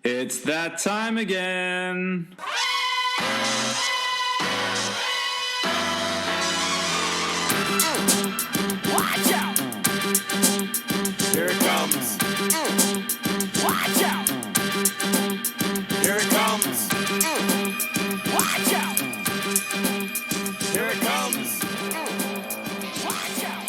It's that time again. Watch out! Here it comes. Watch out! Here it comes. Watch out! Here it comes. Watch out!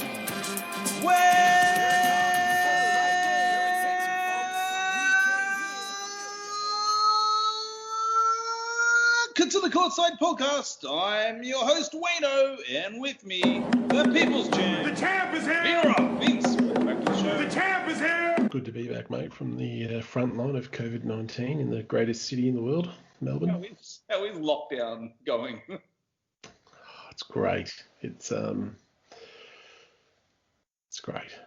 Welcome to the Courtside Podcast. I'm your host, Wayno, and with me, the People's Champ. The champ is here! Mira, Vince, welcome back to the show. The champ is here! Good to be back, mate, from the front line of COVID-19 in the greatest city in the world, Melbourne. How is lockdown going? It's great. It's great.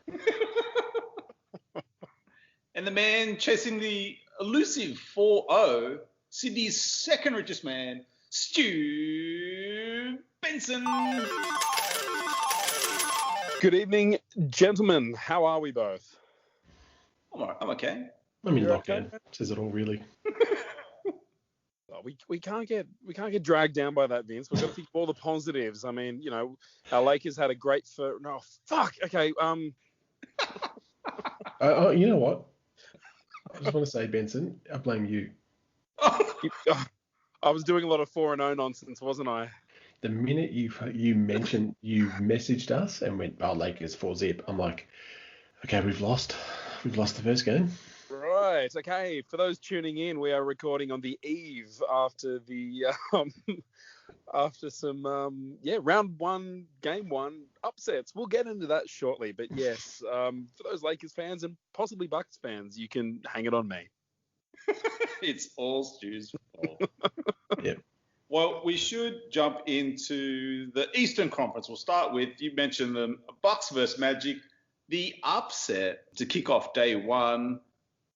And the man chasing the elusive 4-0, Sydney's second richest man, Stu Benson. Good evening, gentlemen. How are we both? I'm all right, I'm okay. I'm in You're lockdown. okay? Says it all, really. Oh, we can't get dragged down by that, Vince. We've got to think of all the positives. I mean, you know, our Lakers had a great first. No, fuck. Okay. You know what? I just want to say, Benson, I blame you. I was doing a lot of 4-0 nonsense, wasn't I? The minute you mentioned, you messaged us and went, "Oh, Lakers 4-0." I'm like, okay, we've lost the first game. Right. Okay. For those tuning in, we are recording on the eve after the after some round one, game one upsets. We'll get into that shortly. But yes, for those Lakers fans and possibly Bucks fans, you can hang it on me. It's all Stu's fault. Yep. Well, we should jump into the Eastern Conference. We'll start with, you mentioned them, Bucks versus Magic. The upset to kick off day one.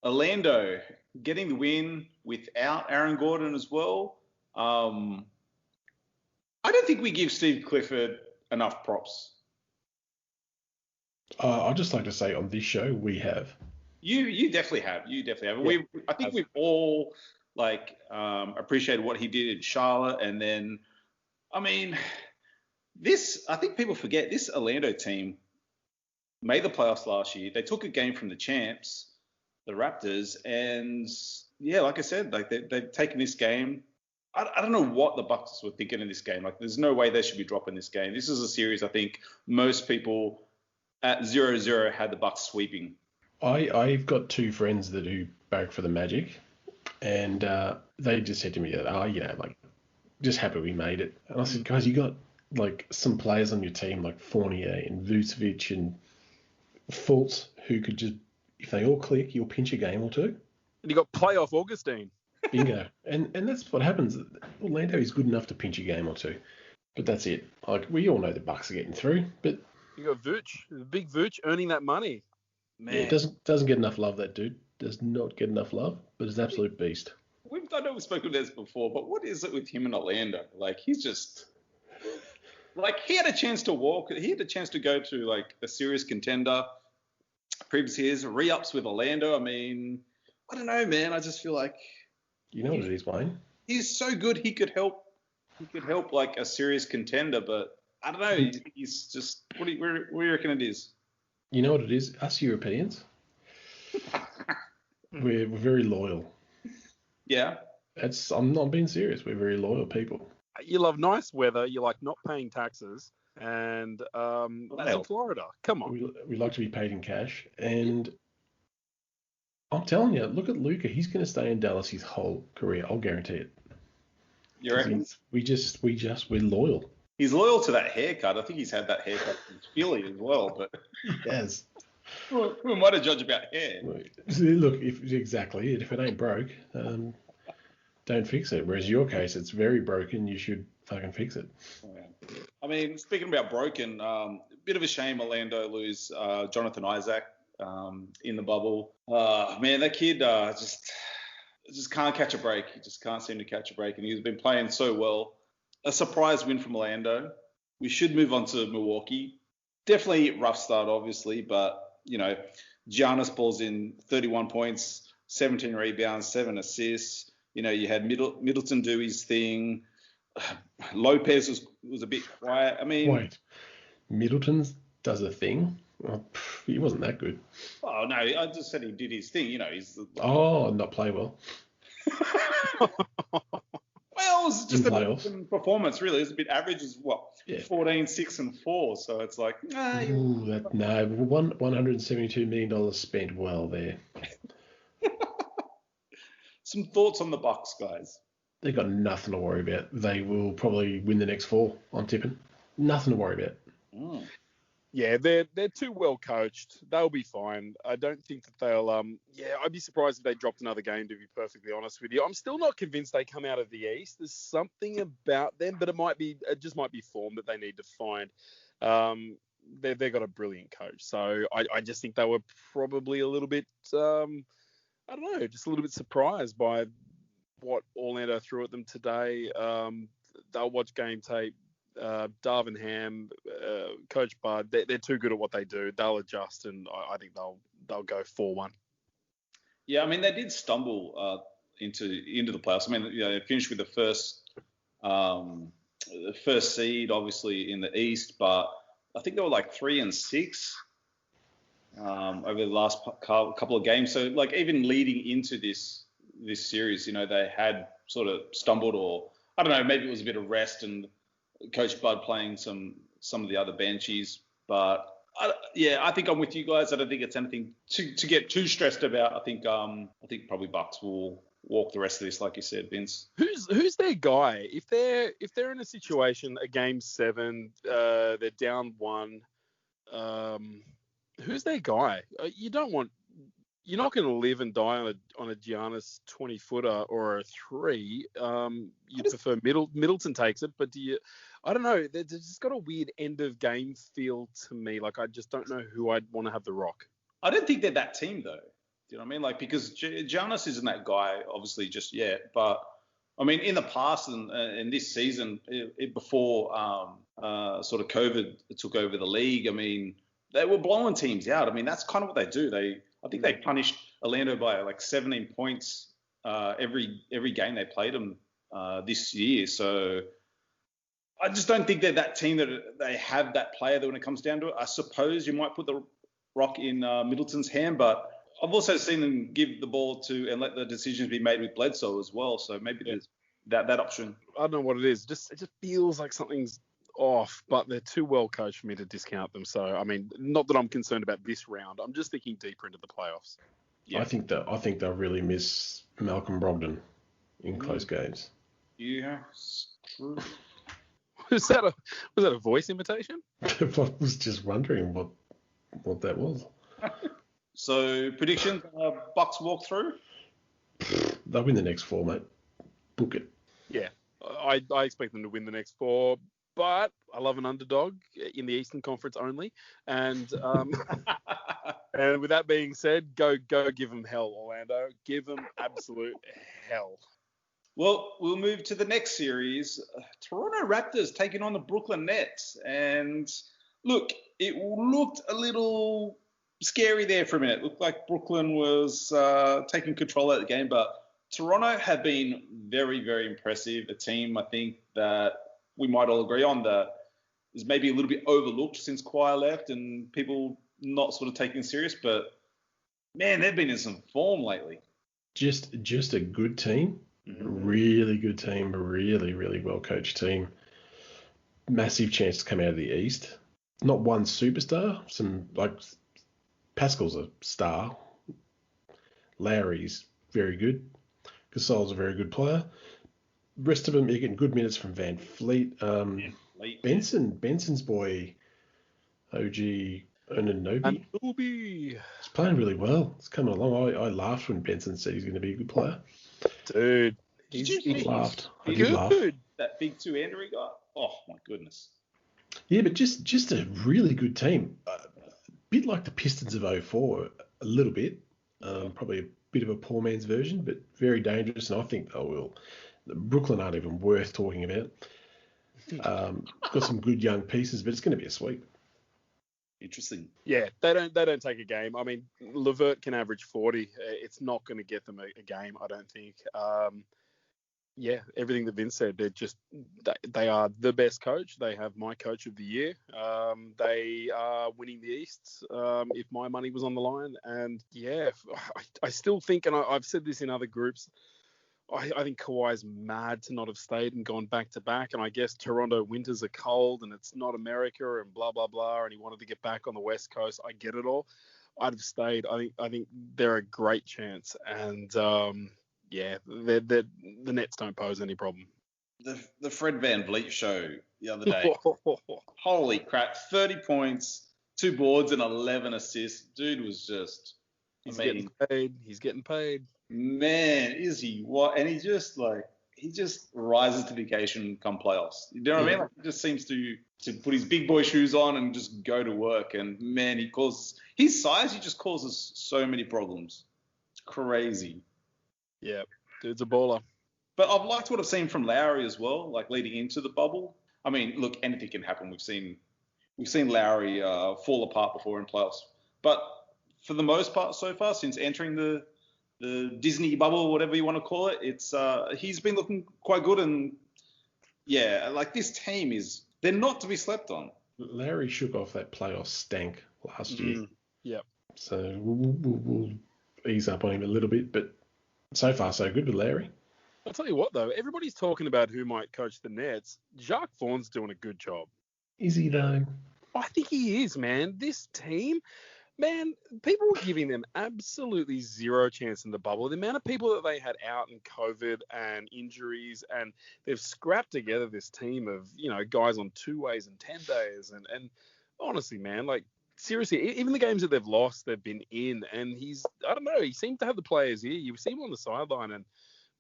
Orlando getting the win without Aaron Gordon as well. I don't think we give Steve Clifford enough props. I'd just like to say on this show, we have. You definitely have. Yeah. I think we've all appreciated what he did in Charlotte, and then, I mean, I think people forget this Orlando team made the playoffs last year. They took a game from the champs, the Raptors, and yeah, like I said, like they've taken this game. I don't know what the Bucks were thinking in this game. Like, there's no way they should be dropping this game. This is a series I think most people at 0-0 had the Bucks sweeping. I've got two friends who barrack for the Magic, and they just said to me that, just happy we made it. And I said, guys, you got like some players on your team like Fournier and Vucevic and Fultz who could just, if they all click, you'll pinch a game or two. And you got playoff Augustine. Bingo. And that's what happens. Orlando is good enough to pinch a game or two, but that's it. Like, we all know the Bucks are getting through, but You got Vooch, the big Vooch, earning that money. Man, yeah, it doesn't get enough love, that dude. Does not get enough love, but it's an absolute beast. I know we've spoken about this before, but what is it with him and Orlando? Like, he's just, like, he had a chance to walk. He had a chance to go to, like, a serious contender. Previous years, re-ups with Orlando. I mean, I don't know, man. I just feel like You know what it is, Wayne? he's so good he could help like a serious contender, but I don't know. He's just, what do you reckon it is? You know what it is? Us Europeans, we're very loyal. Yeah. I'm not being serious. We're very loyal people. You love nice weather. You like not paying taxes. And that's in Florida. Come on. We like to be paid in cash. And I'm telling you, look at Luka. He's going to stay in Dallas his whole career. I'll guarantee it. You reckon? We're loyal. He's loyal to that haircut. I think he's had that haircut in Philly as well, but Yes. who am I to judge about hair? Look, if it ain't broke, don't fix it. Whereas your case, it's very broken. You should fucking fix it. I mean, speaking about broken, bit of a shame Orlando lose Jonathan Isaac in the bubble. Man, that kid just can't catch a break. He just can't seem to catch a break, and he's been playing so well. A surprise win from Orlando. We should move on to Milwaukee. Definitely rough start, obviously, but, you know, Giannis balls in 31 points, 17 rebounds, 7 assists. You know, you had Middleton do his thing. Lopez was a bit quiet. I mean, Wait, Middleton does a thing? Oh, he wasn't that good. oh no, I just said he did his thing. You know, he's not play well. well, it was just In a playoffs. performance. Really, it was a bit average. Is what Yeah. 14, 6, and 4. So it's like, Ooh, $172 million spent well there. Some thoughts on the Bucks, guys. They got nothing to worry about. They will probably win the next 4. I'm tipping. Nothing to worry about. Mm. Yeah, they're too well coached. They'll be fine. I don't think that they'll. I'd be surprised if they dropped another game. To be perfectly honest with you, I'm still not convinced they come out of the East. There's something about them, but it just might be form that they need to find. They've got a brilliant coach, so I just think they were probably a little bit. I don't know, just a little bit surprised by what Orlando threw at them today. They'll watch game tape. Darvin Ham, Coach Bud, they're too good at what they do. They'll adjust, and I think they'll go 4-1. Yeah, I mean they did stumble into the playoffs. I mean, you know, they finished with the first seed, obviously in the East, but I think they were like 3-6 over the last couple of games. So like even leading into this series, you know, they had sort of stumbled, or I don't know, maybe it was a bit of rest and Coach Bud playing some of the other benchies. But I think I'm with you guys. I don't think it's anything to get too stressed about. I think probably Bucks will walk the rest of this, like you said, Vince. Who's their guy? If they're in a situation, a game 7, they're down 1. Who's their guy? You're not going to live and die on a Giannis 20-footer or a 3. You prefer Middleton takes it, but I don't know. There's just got a weird end of game feel to me. Like I just don't know who I'd want to have the rock. I don't think they're that team though. Do you know what I mean? Like because Giannis isn't that guy, obviously just yet. But I mean, in the past and this season, before sort of COVID took over the league, I mean, they were blowing teams out. I mean, that's kind of what they do. I think they punished Orlando by like 17 points every game they played them this year. So I just don't think they're that team that they have that player that when it comes down to it. I suppose you might put the rock in Middleton's hand, but I've also seen them give the ball to and let the decisions be made with Bledsoe as well. So maybe there's that option. I don't know what it is. It just feels like something's off, but they're too well coached for me to discount them. So I mean, not that I'm concerned about this round. I'm just thinking deeper into the playoffs. Yeah. I think they'll really miss Malcolm Brogdon in close games. Yeah, true. Was that a voice imitation? I was just wondering what that was. So predictions: Bucks walk through. They'll win the next 4, mate. Book it. Yeah, I expect them to win the next 4. But I love an underdog in the Eastern Conference only. And and with that being said, go give them hell, Orlando. Give them absolute hell. Well, we'll move to the next series. Toronto Raptors taking on the Brooklyn Nets. And look, it looked a little scary there for a minute. It looked like Brooklyn was taking control of the game. But Toronto have been very, very impressive. A team, I think, that we might all agree on that is maybe a little bit overlooked since Kawhi left and people not sort of taking serious. But, man, they've been in some form lately. Just a good team. Mm-hmm. Really good team. A really, really well-coached team. Massive chance to come out of the East. Not one superstar. Some, like, Pascal's a star. Lowry's very good. Gasol's a very good player. Rest of them, you're getting good minutes from Van Fleet. Benson's boy, OG Anunoby. He's playing really well. It's coming along. I laughed when Benson said he's going to be a good player. Dude, he laughed. I did laugh. That big two-hander he got? Oh, my goodness. Yeah, but just a really good team. A bit like the Pistons of 04, a little bit. Probably a bit of a poor man's version, but very dangerous, and I think they will. Brooklyn aren't even worth talking about. Got some good young pieces, but it's going to be a sweep. Interesting. Yeah, they don't take a game. I mean, Levert can average 40. It's not going to get them a game, I don't think. Yeah, everything that Vince said, they are the best coach. They have my coach of the year. They are winning the East if my money was on the line. And yeah, I still think, and I've said this in other groups, I think Kawhi's mad to not have stayed and gone back to back. And I guess Toronto winters are cold and it's not America and blah, blah, blah. And he wanted to get back on the West Coast. I get it all. I'd have stayed. I think they're a great chance. And yeah, the Nets don't pose any problem. The Fred VanVleet show the other day. Holy crap. 30 points, 2 boards and 11 assists. Dude was just Getting paid. He's getting paid. Man, is he what? And he just rises to the occasion come playoffs. You know what I mean? Like, he just seems to put his big boy shoes on and just go to work. And man, his size, he just causes so many problems. It's crazy. Yeah, dude's a baller. But I've liked what I've seen from Lowry as well, like leading into the bubble. I mean, look, anything can happen. We've seen Lowry fall apart before in playoffs. But for the most part so far, since entering the Disney bubble, whatever you want to call it, he's been looking quite good. And yeah, like this team they're not to be slept on. Larry shook off that playoff stank last year. Yeah. So we'll ease up on him a little bit, but so far so good with Larry. I'll tell you what though, everybody's talking about who might coach the Nets. Jacques Vaughn's doing a good job. Is he though? I think he is, man. This team, man, people were giving them absolutely zero chance in the bubble. The amount of people that they had out in COVID and injuries, and they've scrapped together this team of, guys on 2 ways and 10 days. And honestly, man, like, seriously, even the games that they've lost, they've been in. And he seemed to have the players here. You see him on the sideline, and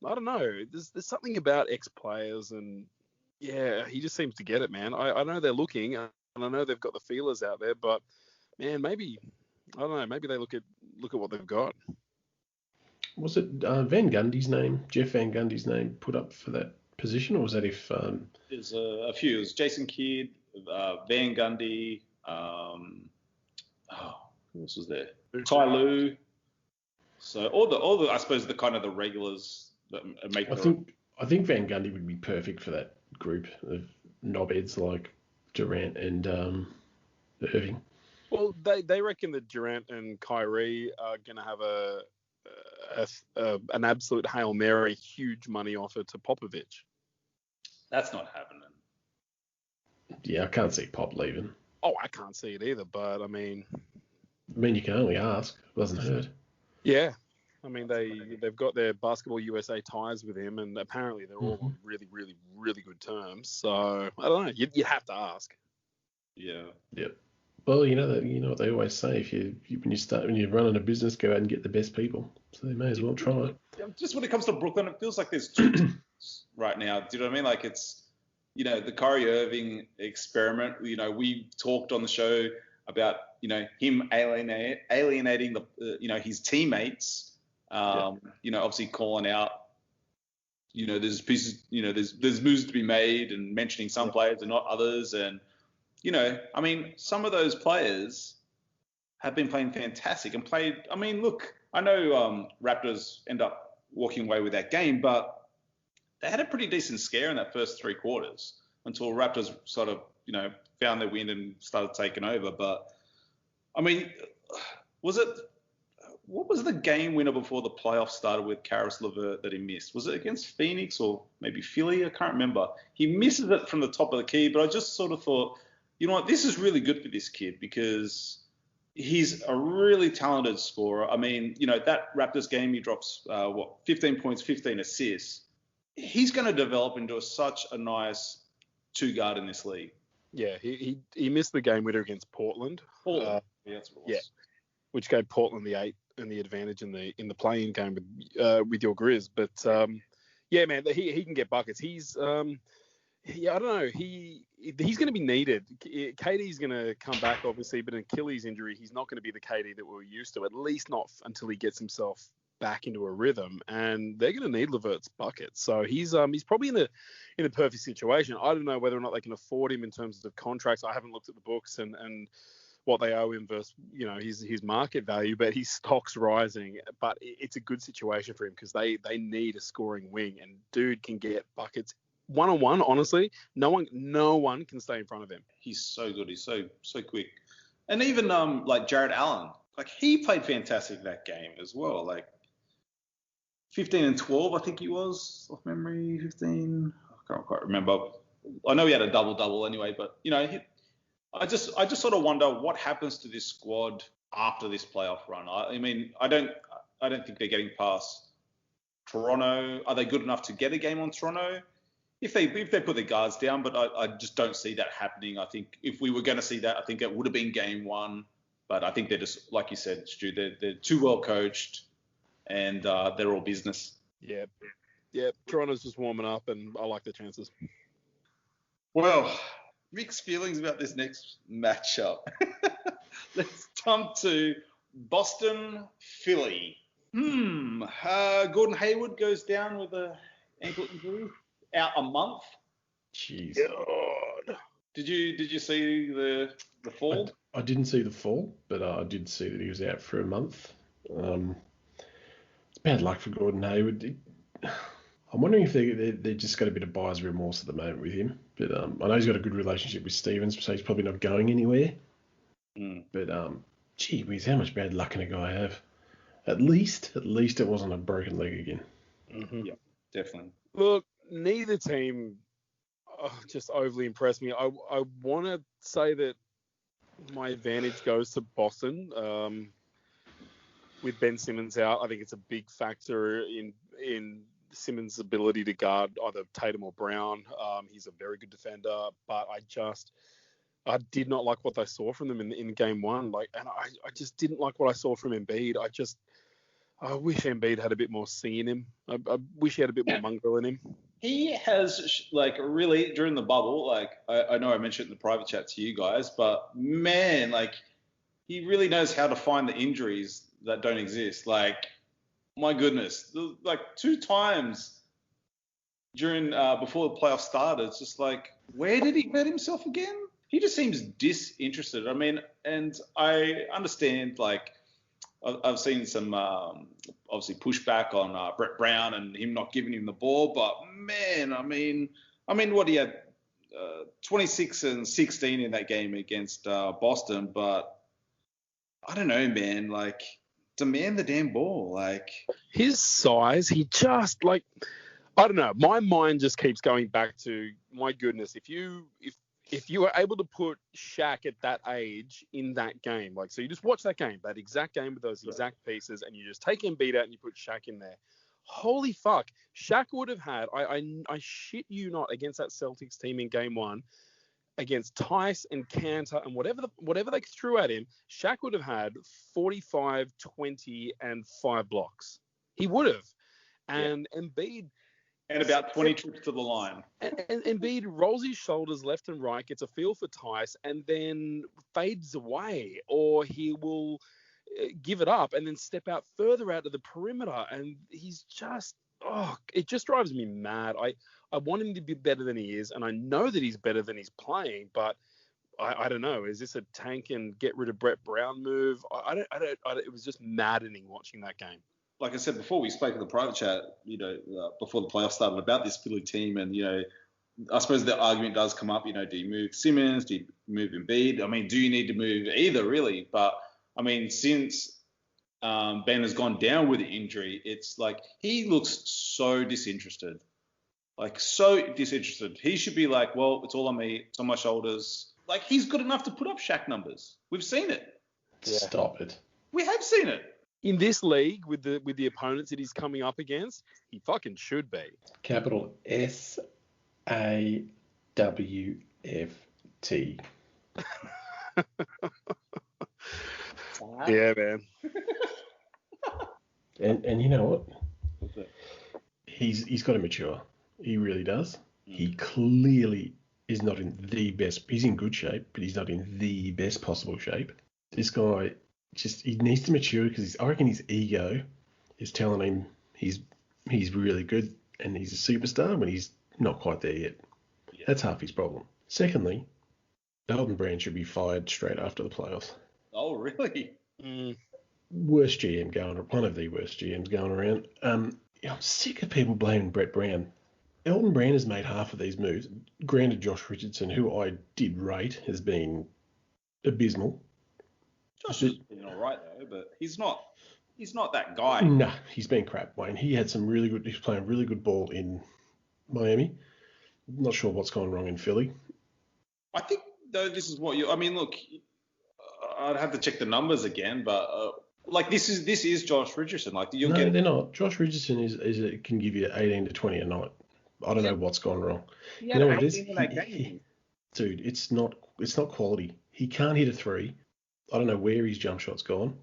I don't know, there's something about ex-players, and yeah, he just seems to get it, man. I know they're looking, and I know they've got the feelers out there, but man, maybe, I don't know, maybe they look at what they've got. Was it Van Gundy's name, Jeff Van Gundy's name, put up for that position, or was that if? There's a few. It was Jason Kidd, Van Gundy. Who else was there? Ty Lue. So all the I suppose the kind of the regulars that make. I think Van Gundy would be perfect for that group of knobheads like Durant and Irving. Well, they reckon that Durant and Kyrie are going to have an absolute Hail Mary, huge money offer to Popovich. That's not happening. Yeah, I can't see Pop leaving. Oh, I can't see it either, but I mean, you can only ask. It doesn't hurt. Yeah. I mean, they've got their Basketball USA ties with him, and apparently they're all on really, really, really good terms. So I don't know. You have to ask. Yeah. Yep. Well, you know what they always say: when you're running a business, go out and get the best people. So they may as well try. Just when it comes to Brooklyn, it feels like there's two teams right now. Do you know what I mean? Like it's, the Kyrie Irving experiment. We talked on the show about him alienating the his teammates. Obviously calling out. There's pieces. There's moves to be made, and mentioning some players and not others, and. Some of those players have been playing fantastic and played. I mean, look, I know Raptors end up walking away with that game, but they had a pretty decent scare in that first 3 quarters until Raptors sort of, found their wind and started taking over. But, I mean, what was the game winner before the playoffs started with Karis LeVert that he missed? Was it against Phoenix or maybe Philly? I can't remember. He misses it from the top of the key, but I just sort of thought, you know what, this is really good for this kid because he's a really talented scorer. I mean, that Raptors game, he drops, 15 points, 15 assists. He's going to develop into such a nice 2-guard in this league. Yeah, he missed the game winner against Portland. Yeah, that's what it was. Yeah, which gave Portland the 8 and the advantage in the play-in game with your Grizz. But, yeah, man, he can get buckets. He's I don't know. He's going to be needed. KD's going to come back, obviously, but an Achilles injury, he's not going to be the KD that we're used to, at least not until he gets himself back into a rhythm. And they're going to need LeVert's buckets. So he's probably in a perfect situation. I don't know whether or not they can afford him in terms of contracts. I haven't looked at the books and what they owe him versus his market value, but his stock's rising. But it's a good situation for him because they need a scoring wing, and dude can get buckets one-on-one. Honestly, no one can stay in front of him. He's so good. He's so quick. And even like Jared Allen, like he played fantastic that game as well. Like 15 and 12, I think he was off memory. 15, I can't quite remember. I know he had a double anyway, but I just sort of wonder what happens to this squad after this playoff run. I mean, I don't think they're getting past Toronto. Are they good enough to get a game on Toronto? If they put their guards down, but I just don't see that happening. I think if we were going to see that, I think it would have been game one. But I think they're just, like you said, Stu, they're too well coached, and they're all business. Yeah. Toronto's just warming up, and I like the chances. Well, mixed feelings about this next matchup. Let's jump to Boston, Philly. Gordon Hayward goes down with an ankle injury, out a month. Jeez. God. Did you see the fall? I didn't see the fall, but I did see that he was out for a month. It's bad luck for Gordon Hayward. I'm wondering if they just got a bit of buyer's remorse at the moment with him. But I know he's got a good relationship with Stevens, so he's probably not going anywhere. But gee whiz, how much bad luck can a guy have? At least it wasn't a broken leg again. Mm-hmm. Yeah, definitely. Look, neither team just overly impressed me. I want to say that my advantage goes to Boston. With Ben Simmons out, I think it's a big factor in Simmons' ability to guard either Tatum or Brown. He's a very good defender, but I did not like what I saw from them in game one. And I just didn't like what I saw from Embiid. I wish Embiid had a bit more C in him. I wish he had a bit more mongrel in him. He has, really, during the bubble, I know I mentioned it in the private chat to you guys, but man, he really knows how to find the injuries that don't exist. My goodness, 2 times during before the playoffs started, it's just where did he hurt himself again? He just seems disinterested. I mean, and I understand, I've seen some obviously pushback on Brett Brown and him not giving him the ball, but man, I mean, what he had 26 and 16 in that game against Boston, but I don't know, man. Demand the damn ball. His size, he just I don't know. My mind just keeps going back to, my goodness, if you were able to put Shaq at that age in that game, so you just watch that game, that exact game with those exact pieces, and you just take Embiid out and you put Shaq in there. Holy fuck. Shaq would have had, I shit you not, against that Celtics team in game one, against Tice and Cantor and whatever they threw at him, Shaq would have had 45, 20, and 5 blocks. He would have. And Embiid... And about 20 trips to the line. And Embiid rolls his shoulders left and right, gets a feel for Tice, and then fades away. Or he will give it up and then step out further out of the perimeter. And he's just... it just drives me mad. I want him to be better than he is, and I know that he's better than he's playing, but I don't know. Is this a tank and get rid of Brett Brown move? It was just maddening watching that game. Like I said before, we spoke in the private chat, before the playoffs started, about this Philly team, and I suppose the argument does come up. Do you move Simmons? Do you move Embiid? I mean, do you need to move either, really? But I mean, since Ben has gone down with the injury, it's he looks so disinterested. So disinterested. He should be well, it's all on me. It's on my shoulders. He's good enough to put up Shaq numbers. We've seen it. Yeah. Stop it. We have seen it. In this league, with the opponents that he's coming up against, he fucking should be. Capital SAWFT. Yeah, man. And you know what? What's that? He's got to mature. He really does. He clearly is not in the best. He's in good shape, but he's not in the best possible shape. This guy he needs to mature, because I reckon his ego is telling him he's really good and he's a superstar when he's not quite there yet. Yeah. That's half his problem. Secondly, Elton Brand should be fired straight after the playoffs. Oh, really? Worst GM going, one of the worst GMs going around. I'm sick of people blaming Brett Brown. Elton Brand has made half of these moves. Granted, Josh Richardson, who I did rate, has been abysmal. Josh has been all right though, but he's not that guy. Nah, he's been crap, Wayne. He had some really good. He's playing really good ball in Miami. Not sure what's gone wrong in Philly. I think though this is what you. I mean, look, I'd have to check the numbers again, but like this is Josh Richardson. Like No, they're not. Josh Richardson is can give you 18 to 20 a night. I don't know what's gone wrong. He You had know what it 18 is? in that game. Dude, it's not quality. He can't hit a three. I don't know where his jump shot's gone.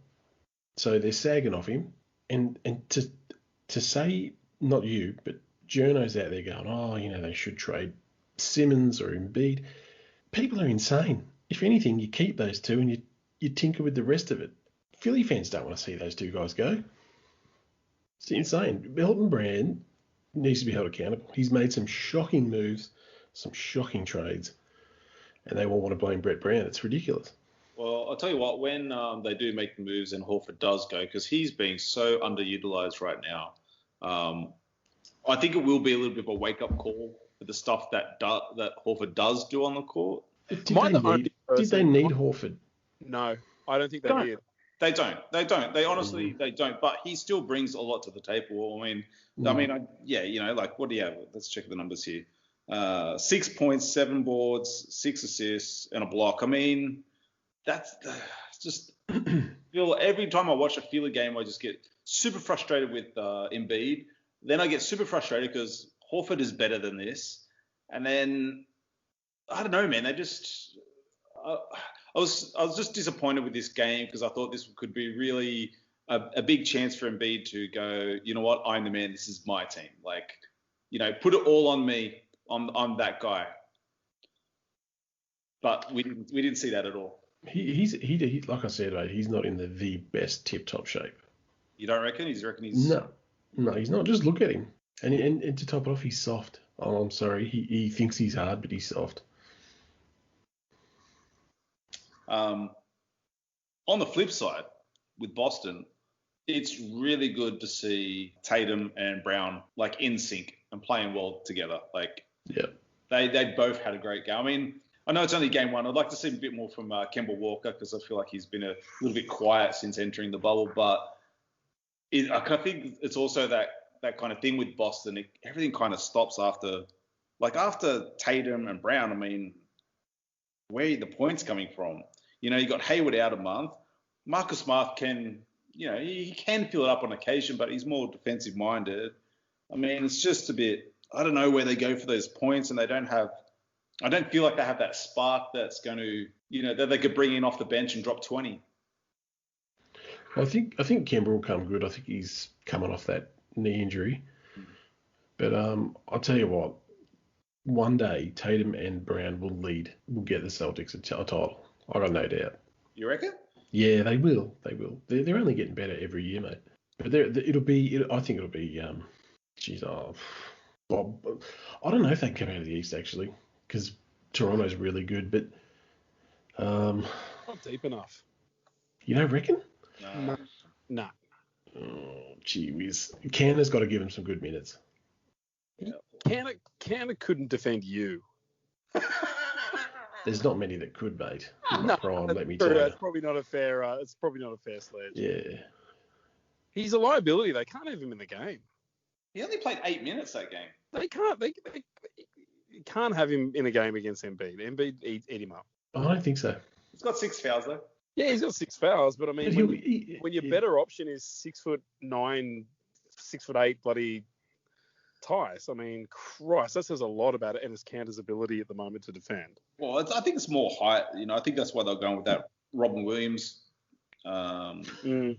So they're sagging off him. And to say, not you, but journos out there going, oh, they should trade Simmons or Embiid. People are insane. If anything, you keep those two and you tinker with the rest of it. Philly fans don't want to see those two guys go. It's insane. Elton Brand needs to be held accountable. He's made some shocking moves, some shocking trades, and they all want to blame Brett Brown. It's ridiculous. Well, I'll tell you what, when they do make the moves and Horford does go, because he's being so underutilized right now, I think it will be a little bit of a wake-up call for the stuff that Horford does do on the court. Did they need Horford? No, I don't think they did. They don't. They honestly, they don't. But he still brings a lot to the table. I mean, like, what do you have? Let's check the numbers here. 6 points, 7 boards, 6 assists, and a block. I mean, that's just every time I watch a Philly game, I just get super frustrated with Embiid. Then I get super frustrated because Horford is better than this. And then, I don't know, man. They just... I was just disappointed with this game because I thought this could be really a big chance for Embiid to go, you know what, I'm the man. This is my team. Like, put it all on me. I'm that guy. But we didn't see that at all. He like I said, mate, he's not in the best tip-top shape. You don't reckon? He's No, he's not. Just look at him. And to top it off, he's soft. Oh, I'm sorry. He thinks he's hard, but he's soft. On the flip side, with Boston, it's really good to see Tatum and Brown like in sync and playing well together. Like, yeah, they both had a great game. I mean, I know it's only game one. I'd like to see a bit more from Kemba Walker because I feel like he's been a little bit quiet since entering the bubble. But I think it's also that kind of thing with Boston. Everything kind of stops after Tatum and Brown. I mean, where are the points coming from? You got Hayward out a month. Marcus Smart can, he can fill it up on occasion, but he's more defensive minded. I mean, it's just a bit, I don't know where they go for those points, and I don't feel like they have that spark that's going to, that they could bring in off the bench and drop 20. I think Kemba will come good. I think he's coming off that knee injury. But I'll tell you what, one day Tatum and Brown will get the Celtics a title. I got no doubt. You reckon? Yeah, they will. They're only getting better every year, mate. But I think it'll be. Bob. I don't know if they can come out of the East actually, because Toronto's really good, but not deep enough. You don't reckon? No. Oh, gee whiz. Canada's got to give him some good minutes. Canada couldn't defend you. There's not many that could, mate. No, let me tell you. It's probably not a fair. It's probably not a fair sledge. Yeah. He's a liability. They can't have him in the game. He only played 8 minutes that game. They can't. They can't have him in a game against Embiid. Embiid eat him up. I don't think so. He's got 6 fouls though. Yeah, he's got 6 fouls, but I mean, when your better option is 6'9", 6'8", bloody Tice, I mean, Christ, that says a lot about it and his Canada's ability at the moment to defend. Well, I think it's more height. I think that's why they're going with that Robin Williams. That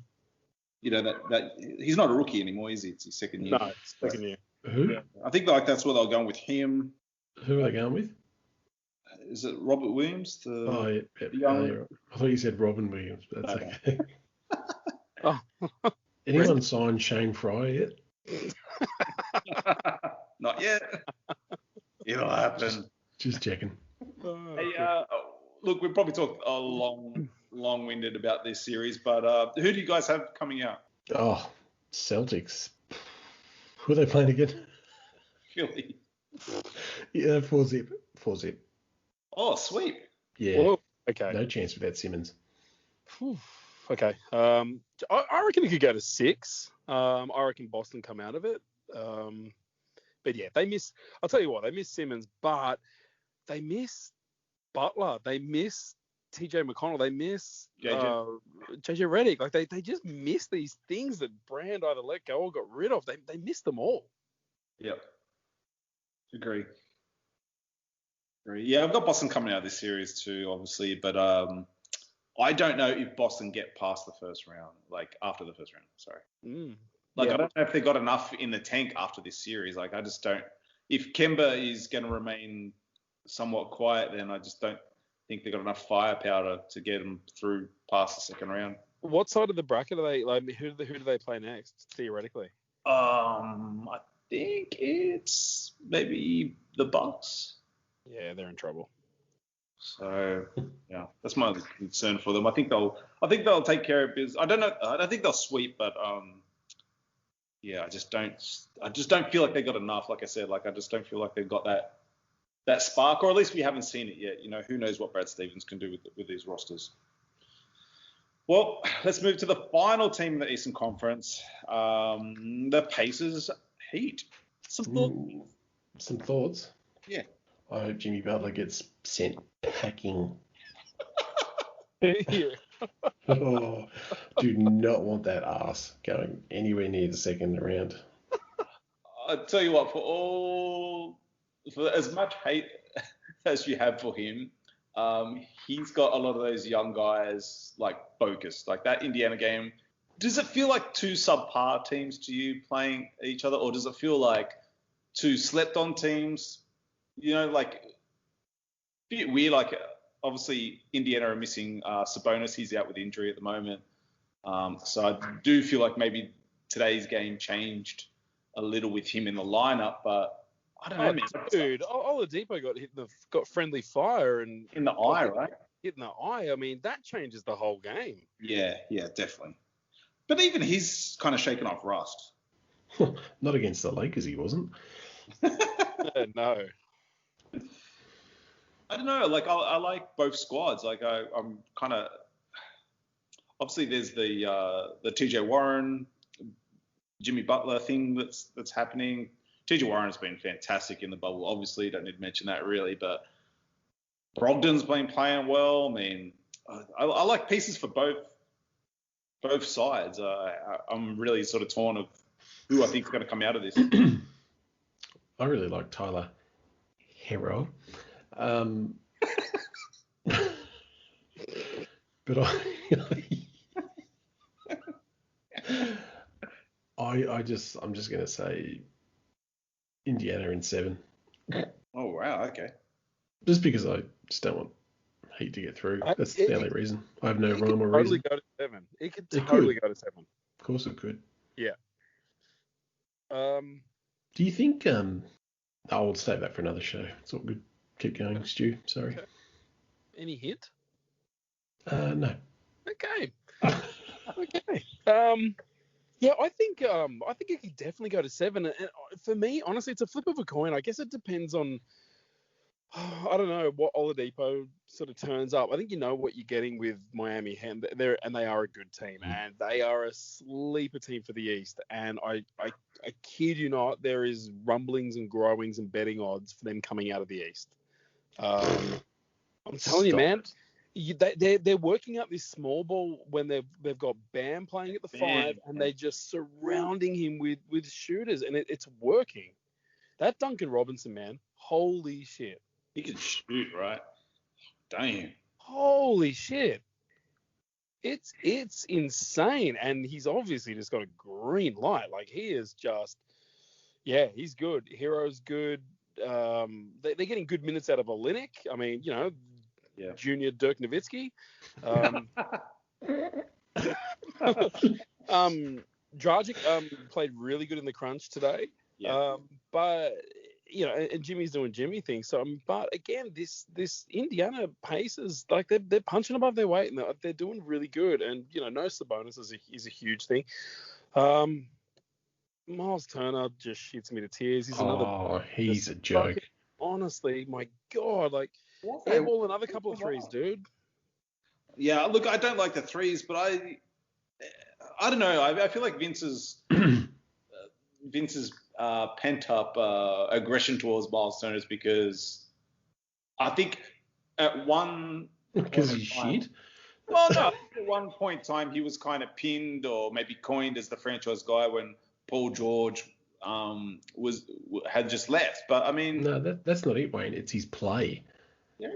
he's not a rookie anymore, is he? It's his second year. No, second year. Who? Yeah. I think that's where they're going with him. Who are they going with? Is it Robert Williams? Yeah. I thought you said Robin Williams. But that's okay. Anyone signed Shane Fry yet? Not yet. It'll happen. Just checking. Hey, look, we probably talked a long long-winded about this series, but who do you guys have coming out? Oh, Celtics. Who are they playing again? Philly. Yeah, 4-zip. 4-zip. Oh, sweet. Yeah. Whoa. Okay. No chance without Simmons. Whew. Okay. I reckon it could go to 6. I reckon Boston come out of it. But yeah, they miss. I'll tell you what, they miss Simmons, but they miss Butler. They miss TJ McConnell. They miss JJ Redick. Like they just miss these things that Brand either let go or got rid of. They miss them all. Yep. Agree. Yeah, I've got Boston coming out of this series too, obviously, but I don't know if Boston get past the first round, like after the first round. Sorry. I don't know if they got enough in the tank after this series. Like, I just don't. If Kemba is going to remain somewhat quiet, then I just don't think they got enough firepower to get them through past the second round. What side of the bracket are they? Like, who do they play next? Theoretically. I think it's maybe the Bucks. Yeah, they're in trouble. So yeah, that's my concern for them. I think they'll take care of business. I don't know. I don't think they'll sweep, but yeah, I just don't feel like they got enough. Like I said, like I just don't feel like they've got that spark, or at least we haven't seen it yet. You know, who knows what Brad Stevens can do with these rosters. Well, let's move to the final team in the Eastern Conference, the Pacers Heat. Some thoughts? Yeah. I hope Jimmy Butler gets sent packing. Yeah. Oh, do not want that ass going anywhere near the second round. I tell you what, for as much hate as you have for him, he's got a lot of those young guys like focused. Like that Indiana game, does it feel like two subpar teams to you playing each other, or does it feel like two slept-on teams? You know, like a bit weird. Like obviously Indiana are missing Sabonis. He's out with injury at the moment. So I do feel like maybe today's game changed a little with him in the lineup, but I don't know, man. Dude, Oladipo got friendly fire and In the eye, right? hit in the eye. I mean, that changes the whole game. Yeah, definitely. But even he's kind of shaken off rust. Not against the Lakers, he wasn't. No. I don't know. Like I like both squads. Like I'm kind of obviously there's the TJ Warren, Jimmy Butler thing that's happening. TJ Warren has been fantastic in the bubble. Obviously, don't need to mention that really, but Brogdon's been playing well. I mean, I like pieces for both sides. I'm really sort of torn of who I think is going to come out of this. I really like Tyler Hero. But I'm just going to say Indiana in 7. Oh, wow. Okay. Just because I just don't want Heat to get through. That's the only reason. I have no rhyme or reason. Go to 7. It could totally go to 7. Of course it could. Yeah. Do you think... I'll save that for another show. It's all good. Keep going, Stu. Sorry. Okay. Any hint? No. Okay. Okay. Yeah, I think it could definitely go to 7. And for me, honestly, it's a flip of a coin. I guess it depends on, I don't know, what Oladipo sort of turns up. I think you know what you're getting with Miami, and they are a good team, and they are a sleeper team for the East. And I kid you not, there is rumblings and growings and betting odds for them coming out of the East. I'm telling you, man. They're working out this small ball when they've got Bam playing at the 5 and they're just surrounding him with shooters, and it's working. That Duncan Robinson, man, holy shit. He can shoot, right? Damn. Holy shit. It's insane, and he's obviously just got a green light. Like he is just, yeah, he's good. Hero's good. They're getting good minutes out of Olynyk. I mean, you know. Yeah. Junior Dirk Nowitzki. Dragic played really good in the crunch today. Yeah. But and Jimmy's doing Jimmy things. So, but again, this Indiana Pacers, like they're punching above their weight, and they're doing really good. And no Sabonis is a huge thing. Miles Turner just shits me to tears. He's he's a joke. Honestly, my God, like airball another couple of threes, dude. Yeah, look, I don't like the threes, but I don't know. I feel like Vince's pent up aggression towards Miles Turner is because I think at one because he's shit. Well, no, at one point in time he was kind of pinned or maybe coined as the franchise guy when Paul George had just left. But I mean, no, that's not it, Wayne. It's his play. Yeah,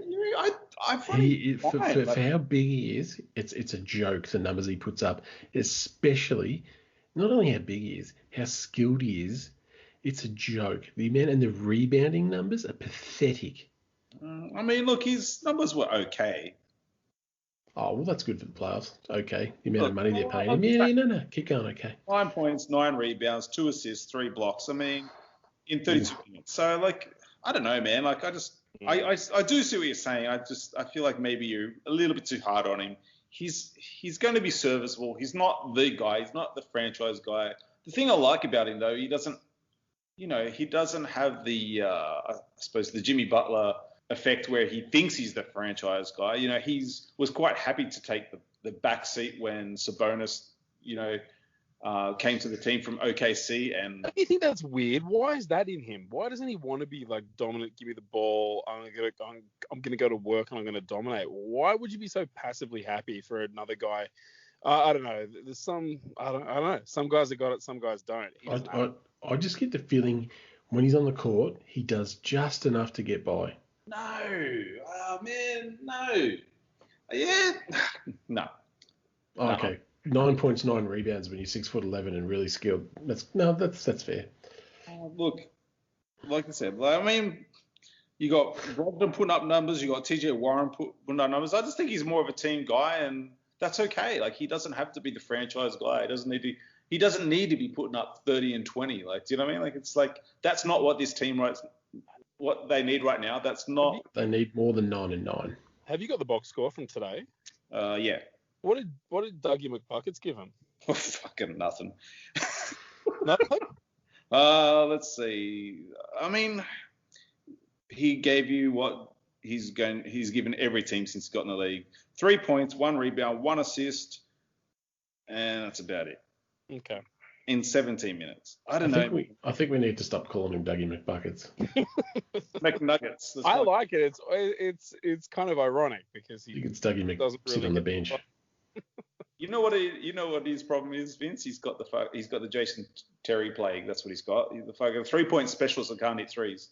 I find for how big he is, it's a joke, the numbers he puts up, especially not only how big he is, how skilled he is. It's a joke. The amount and the rebounding numbers are pathetic. I mean, look, his numbers were okay. Oh, well, that's good for the playoffs. Okay. The amount of money they're paying him. Yeah, no. Keep going, okay. 9 points, 9 rebounds, 2 assists, 3 blocks. I mean, in 32 minutes. So, like, I don't know, man. Like, I do see what you're saying. I feel like maybe you're a little bit too hard on him. He's going to be serviceable. He's not the guy. He's not the franchise guy. The thing I like about him, though, he doesn't have the, I suppose, the Jimmy Butler effect where he thinks he's the franchise guy. Was quite happy to take the back seat when Sabonis, came to the team from OKC. And do you think that's weird? Why is that in him? Why doesn't he want to be like dominant? Give me the ball. I'm gonna go to work and I'm gonna dominate. Why would you be so passively happy for another guy? I don't know. There's some. I don't know. Some guys have got it. Some guys don't. I just get the feeling when he's on the court, he does just enough to get by. No. Oh, man. No. Yeah. No. Okay. 9 points, 9 rebounds when you're 6'11" and really skilled. That's fair. Look, like I said, I mean, you got Brogdon putting up numbers, you got TJ Warren putting up numbers. I just think he's more of a team guy, and that's okay. Like, he doesn't have to be the franchise guy. He doesn't need to be putting up 30 and 20. Like, do you know what I mean? Like, it's like that's not what this team what they need right now. That's not. They need more than 9 and 9. Have you got the box score from today? Yeah. What did Dougie McBuckets give him? Fucking nothing. Nothing? Let's see. I mean, he gave you what he's given every team since he got in the league. 3 points, 1 rebound, 1 assist, and that's about it. Okay. In 17 minutes. I know. I think we need to stop calling him Dougie McBuckets. McNuggets. I like it. It's kind of ironic because he gets Dougie sit on the bench. You know what his problem is, Vince? He's got the Jason Terry plague. That's what he's got. He's the fucking 3-point specialist that can't hit threes.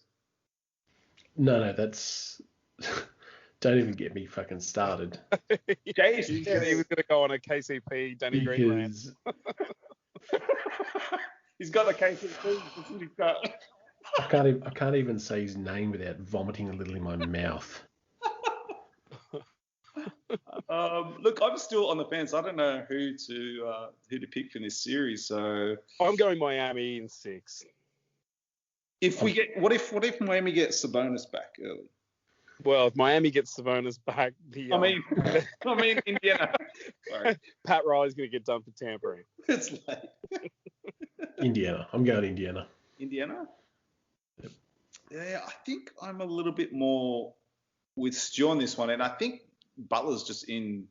No, that's. Don't even get me fucking started. Jason Terry. He was going to go on a KCP Danny Green rant. He's got the KCP. That's what he's got. I can't even say his name without vomiting a little in my mouth. Look, I'm still on the fence. I don't know who to pick for this series. So I'm going Miami in 6. What if Miami gets Sabonis back early? Well, if Miami gets Sabonis back, I mean Indiana. Sorry. Pat Riley's going to get done for tampering. It's late. Indiana. I'm going Indiana. Indiana? Yep. Yeah, I think I'm a little bit more with Stu on this one, and I think Butler's just in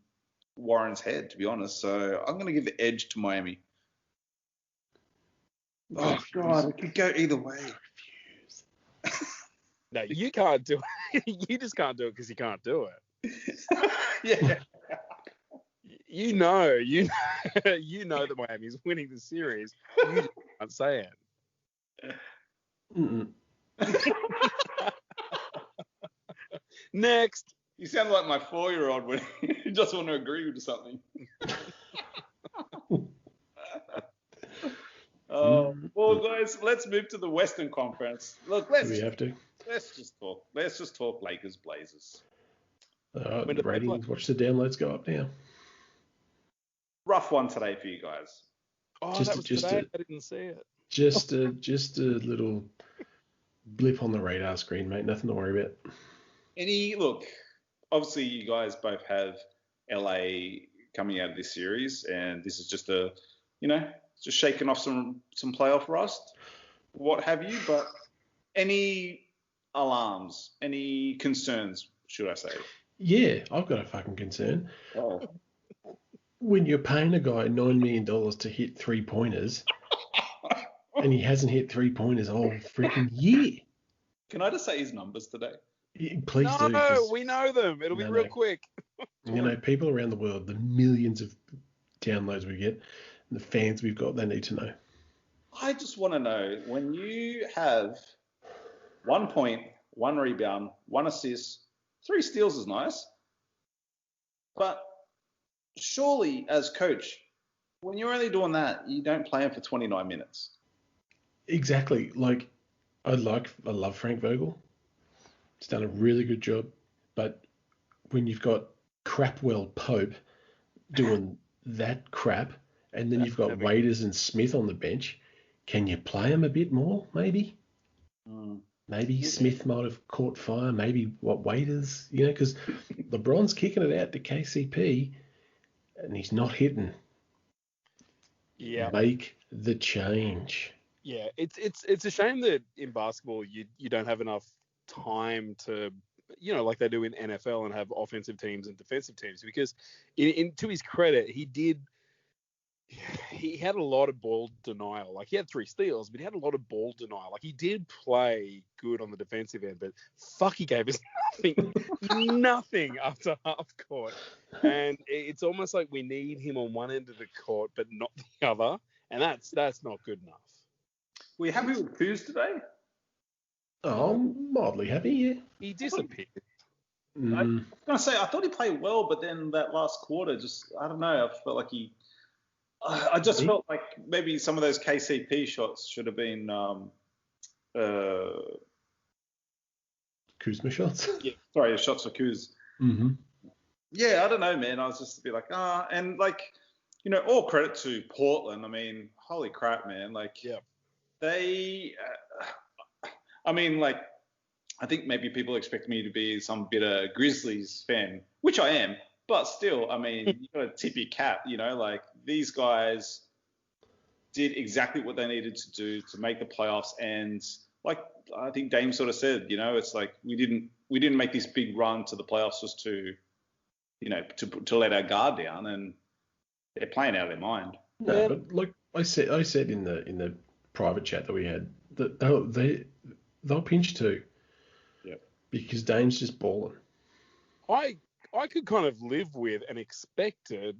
Warren's head, to be honest. So I'm going to give the edge to Miami. Oh, God, it could go either way. No, you can't do it. You just can't do it because you can't do it. Yeah. You know that Miami's winning the series. You just can't say it. Mm-mm. Next. You sound like my 4-year-old when he doesn't want to agree with something. Well, guys, let's move to the Western Conference. Look, Do we have to? Let's just talk Lakers Blazers. The ratings, watch the downloads go up now. Rough one today for you guys. Oh, that was today. I didn't see it. Just a little blip on the radar screen, mate. Nothing to worry about. Look, obviously you guys both have LA coming out of this series, and this is just just shaking off some playoff rust, what have you. But any alarms, any concerns, should I say? Yeah, I've got a fucking concern. Oh. When you're paying a guy $9 million to hit 3-pointers, and he hasn't hit 3-pointers all freaking year. Can I just say his numbers today? Yeah, please do. No, we know them. It'll be real quick. People around the world, the millions of downloads we get, and the fans we've got, they need to know. I just want to know, when you have 1 point, 1 rebound, 1 assist, 3 steals is nice, but surely as coach, when you're only doing that, you don't play him for 29 minutes. Exactly. Like, I love Frank Vogel. He's done a really good job, but when you've got Crapwell Pope doing that crap, and then you've got Waiters and Smith on the bench, can you play him a bit more, maybe? Maybe Smith might have caught fire, maybe Waiters, because LeBron's kicking it out to KCP, and he's not hitting. Yeah. Make the change. Yeah, it's a shame that in basketball you don't have enough time to, like they do in NFL, and have offensive teams and defensive teams, because to his credit, he had a lot of ball denial. Like, he had 3 steals, but he had a lot of ball denial. Like, he did play good on the defensive end, but fuck, he gave us nothing after half court. And it's almost like we need him on one end of the court, but not the other. And that's not good enough. Were you happy with Kuz today? Oh, I'm mildly happy, yeah. He disappeared. I was going to say, I thought he played well, but then that last quarter, I don't know, I felt like I just felt like maybe some of those KCP shots should have been Kuzma shots? Yeah, sorry, shots for Kuz. Mm-hmm. Yeah, I don't know, man. I was just a bit like, and like, all credit to Portland. I mean, holy crap, man. Like, yeah. They, I think maybe people expect me to be some bitter Grizzlies fan, which I am, but still, I mean, you got to tip your cap, like, these guys did exactly what they needed to do to make the playoffs. And like I think Dame sort of said, it's like we didn't make this big run to the playoffs just to, to let our guard down, and they're playing out of their mind. No, but like I said in the private chat that we had, that they'll pinch too. Yep. Because Dame's just balling. I could kind of live with and expected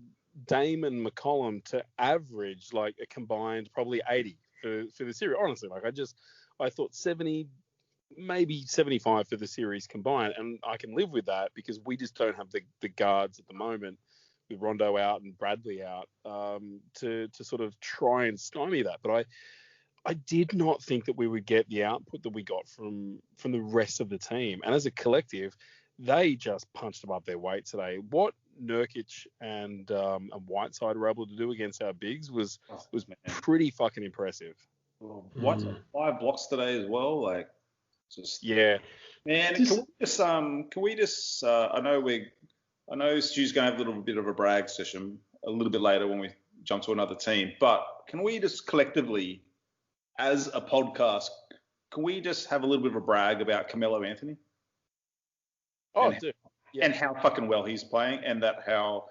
Dame and McCollum to average like a combined probably 80 for the series. Honestly, like I thought 70, maybe 75 for the series combined, and I can live with that because we just don't have the guards at the moment, with Rondo out and Bradley out, to sort of try and stymie that. But I did not think that we would get the output that we got from the rest of the team. And as a collective, they just punched above their weight today. What Nurkic and Whiteside were able to do against our bigs was pretty fucking impressive. Whiteside 5 blocks today as well. Like, just yeah, man. Can we just? I know Stu's going to have a little bit of a brag session a little bit later when we jump to another team. But can we just collectively, as a podcast, can we just have a little bit of a brag about Carmelo Anthony? Oh, dude. Yeah. And how fucking well he's playing, and that how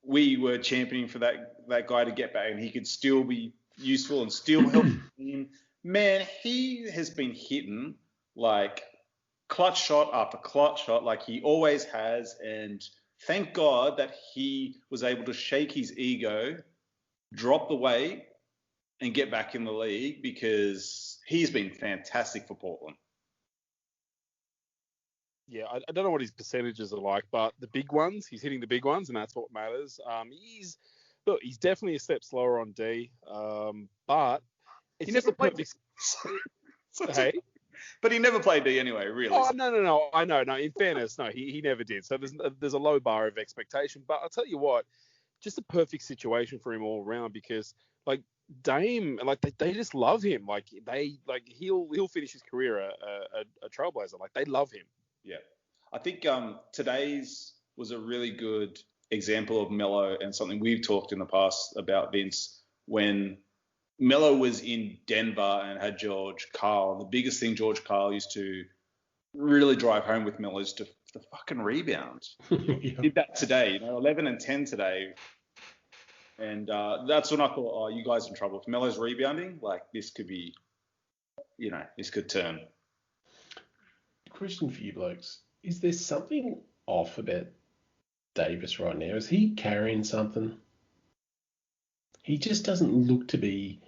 we were championing for that guy to get back, and he could still be useful and still help the team. Man, he has been hitting like clutch shot after clutch shot, like he always has. And thank God that he was able to shake his ego, drop the weight, and get back in the league, because he's been fantastic for Portland. Yeah, I don't know what his percentages are like, but the big ones, he's hitting the big ones, and that's what matters. He's definitely a step slower on D, but it's he never played D. Hey? But he never played D anyway, really. Oh, no. I know. No, in fairness, no, he never did. So there's a low bar of expectation. But I'll tell you what, just a perfect situation for him all around, because like Dame, like they just love him. Like he'll finish his career a trailblazer. Like they love him. Yeah. I think today's was a really good example of Melo and something we've talked in the past about Vince. When Melo was in Denver and had George Karl, the biggest thing George Karl used to really drive home with Melo is the fucking rebounds. Yeah. Did that today, 11 and 10 today. And that's when I thought, you guys are in trouble. If Melo's rebounding, like this could be, this could turn. Question for you blokes. Is there something off about Davis right now? Is he carrying something? He just doesn't look to be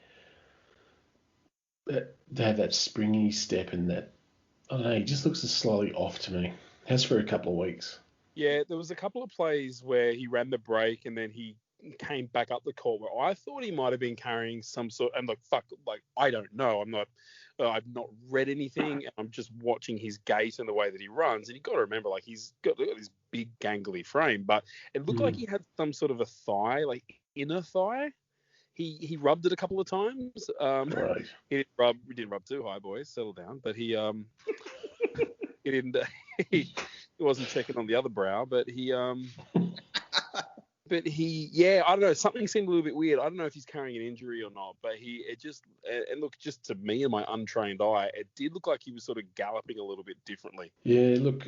to have that springy step and that, I don't know, he just looks slightly off to me. Has for a couple of weeks. Yeah, there was a couple of plays where he ran the break and then he came back up the court where I thought he might have been carrying some sort, and I don't know. I've not read anything. I'm just watching his gait and the way that he runs. And you've got to remember, like, he's got this big gangly frame, but it looked like he had some sort of a thigh, like inner thigh. He rubbed it a couple of times. Right. He didn't rub too high, boys. Settle down. But he didn't. He wasn't checking on the other brow, but I don't know. Something seemed a little bit weird. I don't know if he's carrying an injury or not, but just to me in my untrained eye, it did look like he was sort of galloping a little bit differently. Yeah, look,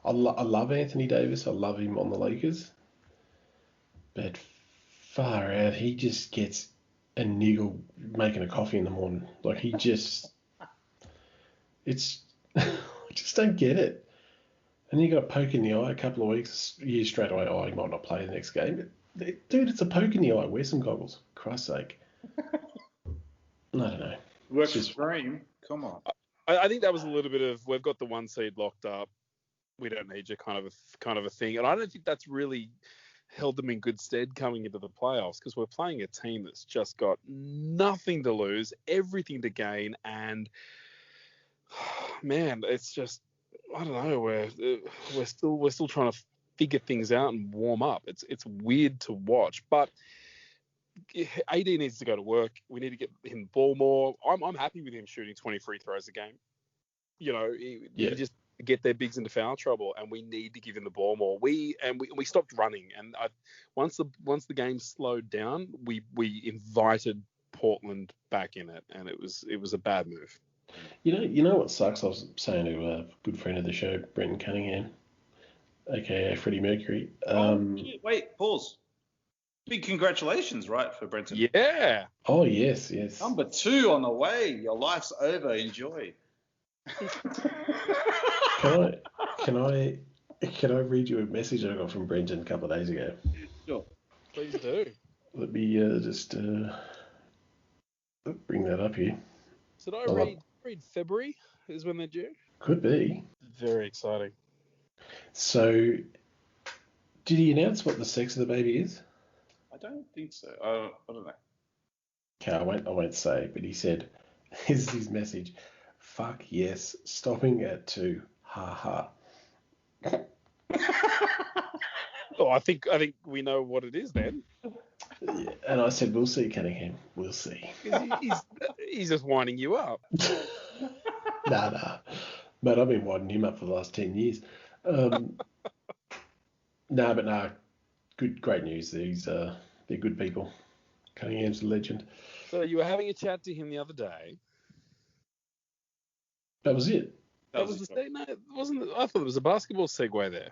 I love Anthony Davis. I love him on the Lakers. But far out, he just gets a niggle making a coffee in the morning. Like I just don't get it. And you got a poke in the eye a couple of years straight away. He might not play the next game. But, dude, it's a poke in the eye. Wear some goggles. Christ's sake. I don't know. Works his frame. Come on. I think that was a little bit of, we've got the 1 seed locked up. We don't need you kind of a thing. And I don't think that's really held them in good stead coming into the playoffs, because we're playing a team that's just got nothing to lose, everything to gain. And, man, it's just, I don't know. We're still trying to figure things out and warm up. It's weird to watch, but AD needs to go to work. We need to get him the ball more. I'm happy with him shooting 20 free throws a game. He just get their bigs into foul trouble, and we need to give him the ball more. We stopped running, and once the game slowed down, we invited Portland back in it, and it was a bad move. You know what sucks? I was saying to a good friend of the show, Brenton Cunningham, aka Freddie Mercury. Wait, pause. Big congratulations, right, for Brenton? Yeah. Oh yes. Number 2 on the way. Your life's over. Enjoy. Can I read you a message I got from Brenton a couple of days ago? Sure. Please do. Let me just bring that up here. Should I read February is when they're due? Could be. Very exciting. So, did he announce what the sex of the baby is? I don't think so. I don't know. Okay, I won't say, but he said, here's his message. Fuck yes, stopping at 2. Ha ha. Oh, I think we know what it is then. Yeah, and I said, we'll see, Cunningham. We'll see. He's just winding you up. Nah. Mate, I've been winding him up for the last 10 years. Great news. They're good people. Cunningham's a legend. So you were having a chat to him the other day. That was it. That was the thing. No, it wasn't. I thought there was a basketball segue there.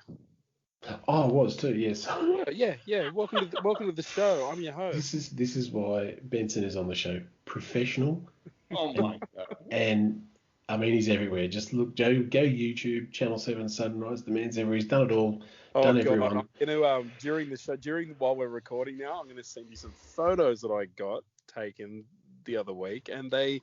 Oh, it was too. Yes. Yeah. Welcome to the show. I'm your host. This is why Benson is on the show. Professional. Oh my god. And I mean, he's everywhere. Just look, Joe. Go YouTube, Channel 7 Sunrise. The man's everywhere. He's done it all. Done everyone. During the show, while we're recording now, I'm going to send you some photos that I got taken the other week, and they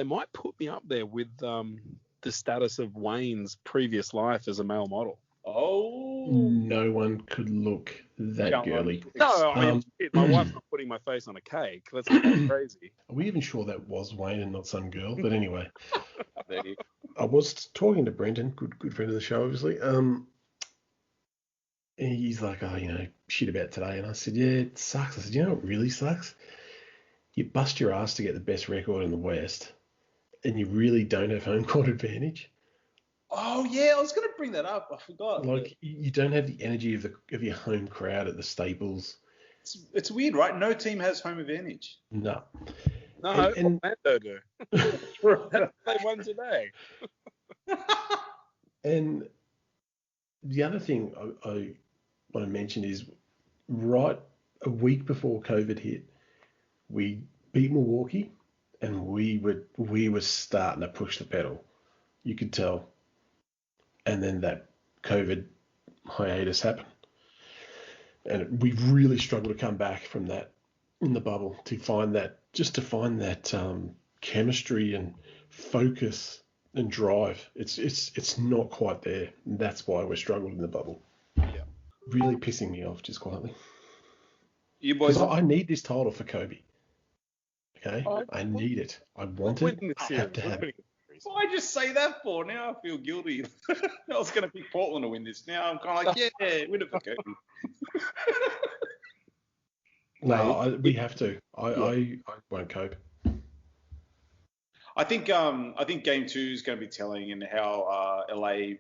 might put me up there with the status of Wayne's previous life as a male model. Oh. No one could look that girly. No, I mean, my wife's not putting my face on a cake. That's crazy. Are we even sure that was Wayne and not some girl? But anyway, I was talking to Brenton, good friend of the show, obviously. And he's like, shit about today. And I said, yeah, it sucks. I said, you know what really sucks? you bust your ass to get the best record in the West, and you really don't have home court advantage. Oh yeah, I was going to bring that up. I forgot. Like, you don't have the energy of your home crowd at the Staples. It's weird, right? No team has home advantage. No. No, And Orlando do. They won today. And the other thing I want to mention is, right a week before COVID hit, we beat Milwaukee, and we were starting to push the pedal. You could tell. And then that COVID hiatus happened, and we really struggled to come back from that in the bubble to find that chemistry and focus and drive. It's not quite there. And that's why we're struggling in the bubble. Yeah. Really pissing me off, just quietly. You boys, I need this title for Kobe. Okay, I need it. I want it. I have to have it. why just say that for? Now I feel guilty. I was going to pick Portland to win this. Now I'm kind of like, yeah, win it for Kobe. No, we have to. I won't cope. I think game 2 is going to be telling in how LA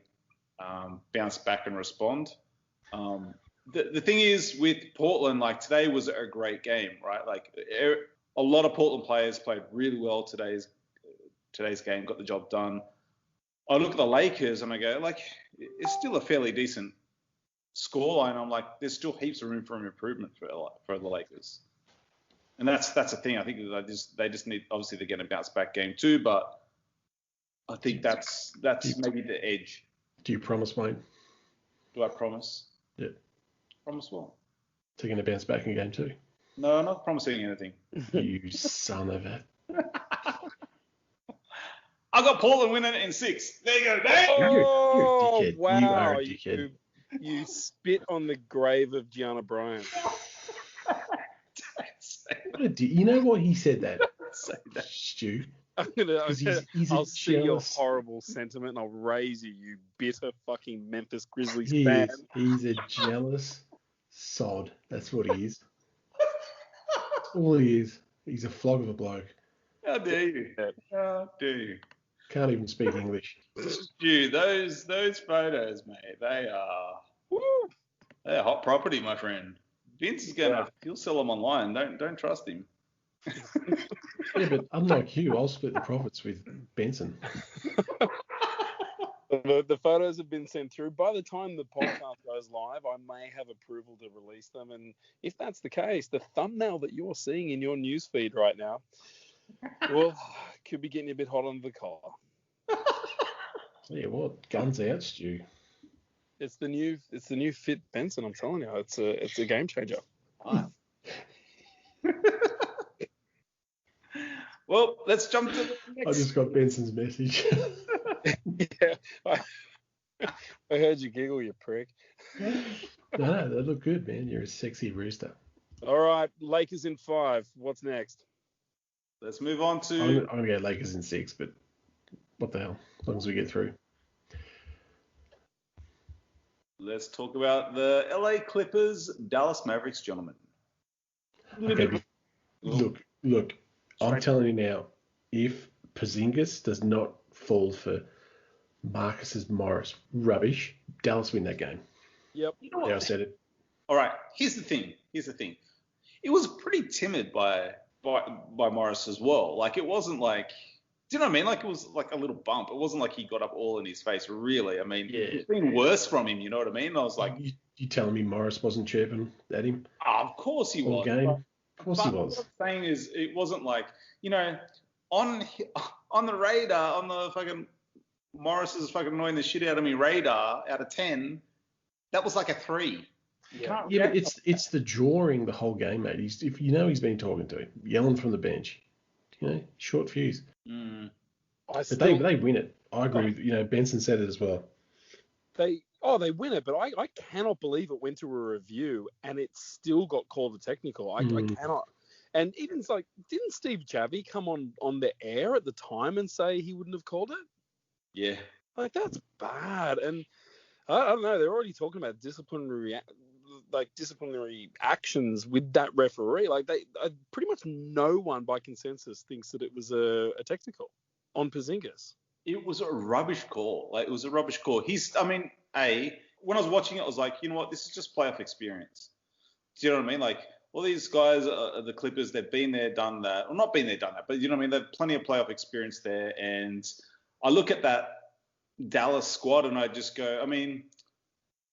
bounce back and respond. The thing is with Portland, like today was a great game, right? Like a lot of Portland players played really well today's game, got the job done. I look at the Lakers and I go, like, it's still a fairly decent scoreline. I'm like, there's still heaps of room for improvement for the Lakers. And that's the thing. I think they just need, obviously they're going to bounce back game 2, but I think that's maybe the edge. Do you promise, Wayne? Do I promise? Yeah. Promise what? They're going to bounce back in game 2. No, I'm not promising anything. You son of a... I got Portland winning it in 6. There you go, Dave. You're a dickhead. Wow. You are a dickhead. You spit on the grave of Gianna Bryant. You know why he said that? Say that. Stu. I'll see your horrible sentiment and I'll raise you, you bitter fucking Memphis Grizzlies fan. He's a jealous sod. That's what he is. That's all he is. He's a flog of a bloke. How dare you? How dare you? Can't even speak English. Dude, those photos, mate, they're hot property, my friend. Vince is he'll sell them online. Don't trust him. Yeah, but unlike you, I'll split the profits with Benson. The photos have been sent through. By the time the podcast goes live, I may have approval to release them. And if that's the case, the thumbnail that you're seeing in your newsfeed right now, well, could be getting a bit hot under the collar. Yeah, what? Guns out, Stu. It's the new fit Benson. I'm telling you, it's a game changer. Well, let's jump to the next. I just got Benson's message. Yeah, I heard you giggle, you prick. No, they look good, man. You're a sexy rooster. All right, Lakers in 5. What's next? Let's move on to. I'm going to go Lakers in 6, but what the hell? As long as we get through. Let's talk about the LA Clippers, Dallas Mavericks, gentlemen. Okay, look. I'm telling you now, if Porzingis does not fall for Marcus's Morris rubbish, Dallas win that game. Yep. You know what? Yeah, I said it. All right. Here's the thing. It was pretty timid by Morris as well. Like, it wasn't like, do you know what I mean? Like, it was like a little bump. It wasn't like he got up all in his face, really. I mean, It's been worse from him, you know what I mean? I was like... You telling me Morris wasn't chirping at him? Of course he was. Game? Of course he was. What I'm saying is, it wasn't like, on the radar, on the fucking... Morris is fucking annoying the shit out of me radar, out of 10, that was like a 3. Yeah, but it's the drawing the whole game, mate. He's been talking to him, yelling from the bench. Short fuse. Mm. But they win it. I agree with, Benson said it as well. They win it, but I cannot believe it went to a review and it still got called a technical. I cannot. And even like, didn't Steve Javy come on the air at the time and say he wouldn't have called it? Yeah. Like, that's bad. And I don't know, they're already talking about disciplinary like disciplinary actions with that referee. Like pretty much no one by consensus thinks that it was a technical on Porzingis. It was a rubbish call. Like, it was a rubbish call. When I was watching it, I was like, you know what? This is just playoff experience. Do you know what I mean? Like, all these guys are the Clippers. They've been there, done that. Well, not been there, done that, but you know what I mean? They've plenty of playoff experience there. And I look at that Dallas squad and I just go, I mean,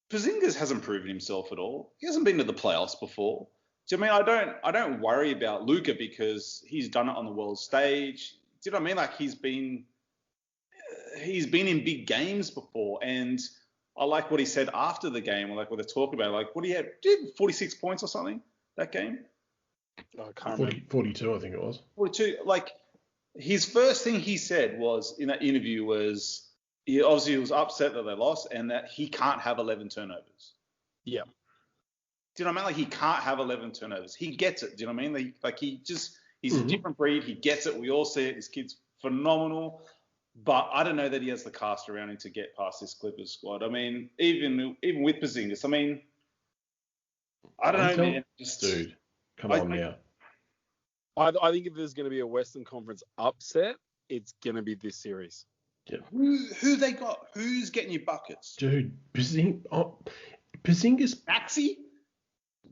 Porzingis hasn't proven himself at all. He hasn't been to the playoffs before. Do you know what I mean? I don't worry about Luka because he's done it on the world stage. Do you know what I mean? Like, he's been in big games before, and I like what he said after the game. Like, what they talk about, like, what he had 46 points or something that game. I can't remember. 42, I think it was. 42. Like, his first thing he said was in that interview was he was upset that they lost and that he can't have 11 turnovers. Yeah. Do you know what I mean? Like, he can't have 11 turnovers. He gets it. Do you know what I mean? He's a different breed. He gets it. We all see it. This kid's phenomenal. But I don't know that he has the cast around him to get past this Clippers squad. I mean, even with Porzingis, I mean, I don't know, man. Dude, come on now. I think if there's going to be a Western Conference upset, it's going to be this series. Yeah. Who they got? Who's getting you buckets? Dude, Porzingis.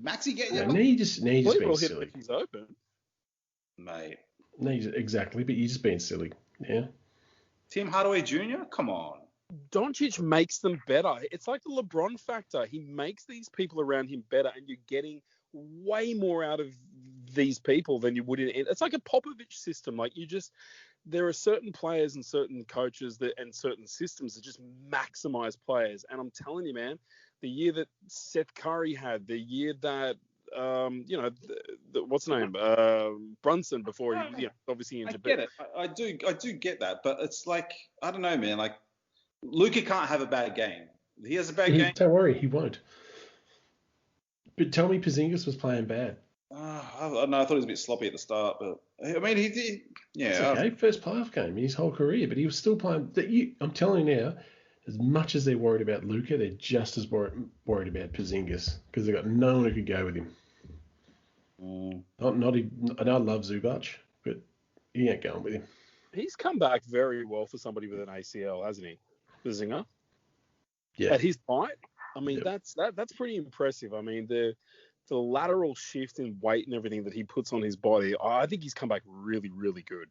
Maxey getting you No, buckets? he's being silly. If he's open. Mate. No, exactly, but you're just being silly. Yeah. Tim Hardaway Jr.? Come on. Doncic makes them better. It's like the LeBron factor. He makes these people around him better, and you're getting way more out of these people than you would in. It's like a Popovich system. Like, there are certain players and certain coaches and certain systems that just maximize players. And I'm telling you, man, the year that Seth Curry had, the year that what's the name? Brunson before he, obviously injured. I get it. I do get that, but it's like, I don't know, man. Like, Luka can't have a bad game. He has a bad game. Don't worry, he won't. But tell me, Porzingis was playing bad. I don't know. I thought he was a bit sloppy at the start, but I mean, he did. Yeah. It's okay. First playoff game in his whole career, but he was still playing. I'm telling you now, as much as they're worried about Luka, they're just as worried about Porzingis because they've got no one who could go with him. Not even. I love Zubac, but he ain't going with him. He's come back very well for somebody with an ACL, hasn't he? The Zinger. Yeah. At his height, I mean, Yep. that's pretty impressive. I mean, the lateral shift in weight and everything that he puts on his body, I think he's come back really, really good.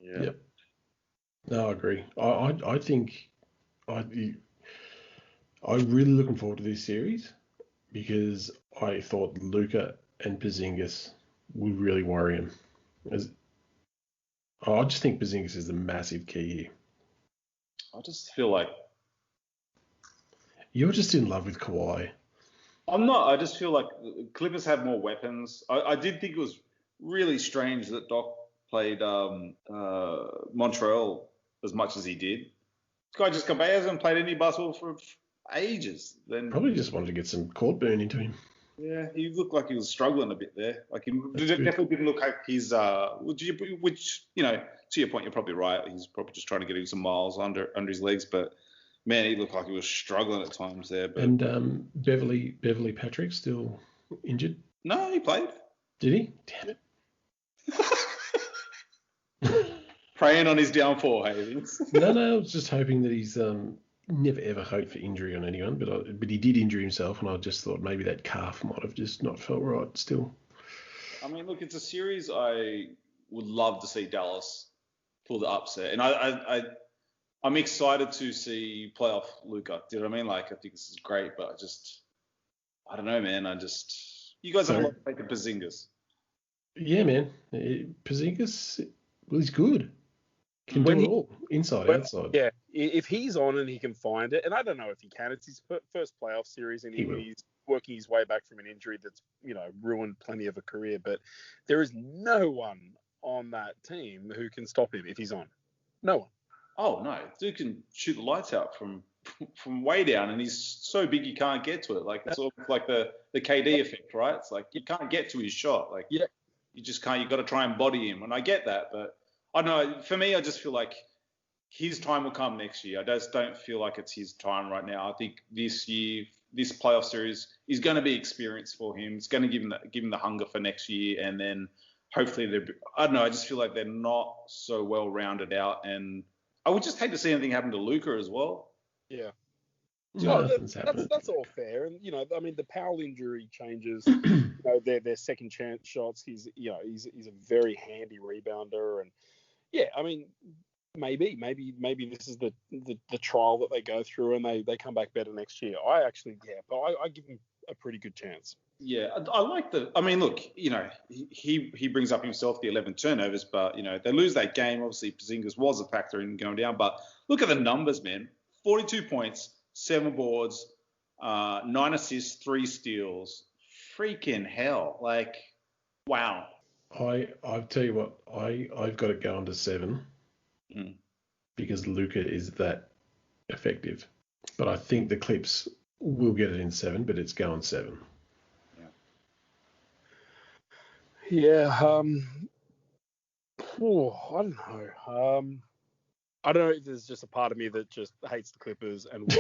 Yeah. Yep. No, I agree. I think I'm really looking forward to this series because I thought Luka and Porzingis would really worry him. I just think Porzingis is the massive key here. I just feel like You're just in love with Kawhi. I'm not. I just feel like the Clippers have more weapons. I did think it was really strange that Doc played Montreal as much as he did. This guy just hasn't played any basketball for ages. Then Probably just wanted to get some court burn into him. yeah, he looked like he was struggling a bit there. Like, he That's definitely didn't look like he's which to your point, you're probably right. He's probably just trying to get him some miles under his legs, but man, he looked like he was struggling at times there. But And Beverly Patrick still injured. no, he played. Did he? Damn it. Preying on his downfall, Havens. No, I was just hoping that he's never ever hoped for injury on anyone, but he did injure himself, and I just thought maybe that calf might have just not felt right still. I mean, look, it's a series I would love to see Dallas pull the upset, and I'm excited to see playoff Luka. Do you know what I mean? Like, I think this is great, but I don't know, man. You guys have a lot to take the Porzingis. Yeah, man. Porzingis, well, he's good. Can do it all, inside, outside. Yeah, if he's on and he can find it, and I don't know if he can. It's his first playoff series, and he's working his way back from an injury that's ruined plenty of a career. But there is no one on that team who can stop him if he's on. No one. Oh no, dude can shoot the lights out from way down, and he's so big you can't get to it. Like, it's almost like the KD effect, right? It's like you can't get to his shot. Like, yeah, you just can't. You got to try and body him, and I get that, but I don't know. For me, I just feel like his time will come next year. I just don't feel like it's his time right now. I think this year, this playoff series is going to be experience for him. It's going to give him the hunger for next year, and then hopefully I don't know. I just feel like they're not so well rounded out, and I would just hate to see anything happen to Luka as well. Yeah. No, Well, nothing's that's all fair, and I mean, the Powell injury changes, their second chance shots. He's a very handy rebounder, and yeah, I mean, maybe this is the trial that they go through, and they come back better next year. I give him a pretty good chance. Yeah, I like I mean, look, he brings up himself the 11 turnovers, but they lose that game. Obviously, Porzingis was a factor in going down, but look at the numbers, man. 42 points. 7 boards, 9 assists, 3 steals. Freaking hell. Like, wow. I'll tell you what, I've got it going to 7 because Luka is that effective. But I think the Clips will get it in 7, but it's going 7. Yeah. I don't know. I don't know if there's just a part of me that just hates the Clippers and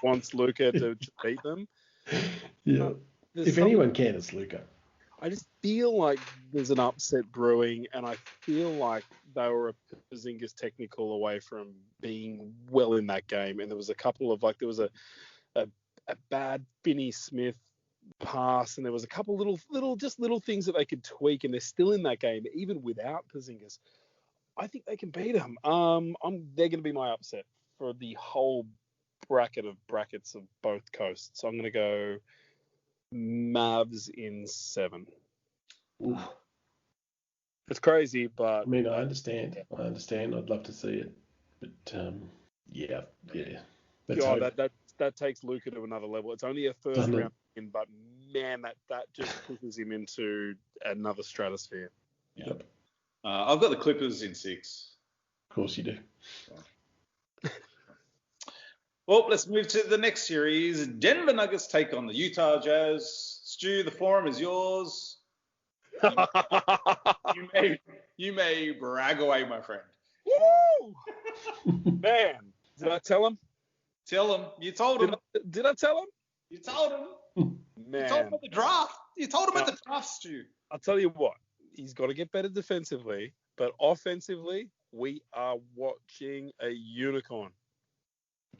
wants Luka to beat them. Yeah. If anyone can, it's Luka. I just feel like there's an upset brewing, and I feel like they were a Porzingis technical away from being well in that game. And there was a couple of there was a bad Finney Smith pass, and there was a couple little things that they could tweak, and they're still in that game even without Porzingis. I think they can beat them. They're going to be my upset for the whole brackets of both coasts. So I'm going to go Mavs in 7. Oof. It's crazy, but I mean, I understand. I'd love to see it, but yeah. That takes Luka to another level. It's only a first round win, but man, that just pushes him into another stratosphere. Yep. I've got the Clippers in 6. Of course you do. Well, let's move to the next series. Denver Nuggets take on the Utah Jazz. Stu, the forum is yours. You may brag away, my friend. Woo! Man, did I tell him? Tell him. You told him. Did I tell him? You told him. Man. You told him at the draft. You told him at the draft, Stu. I'll tell you what. He's got to get better defensively, but offensively, we are watching a unicorn.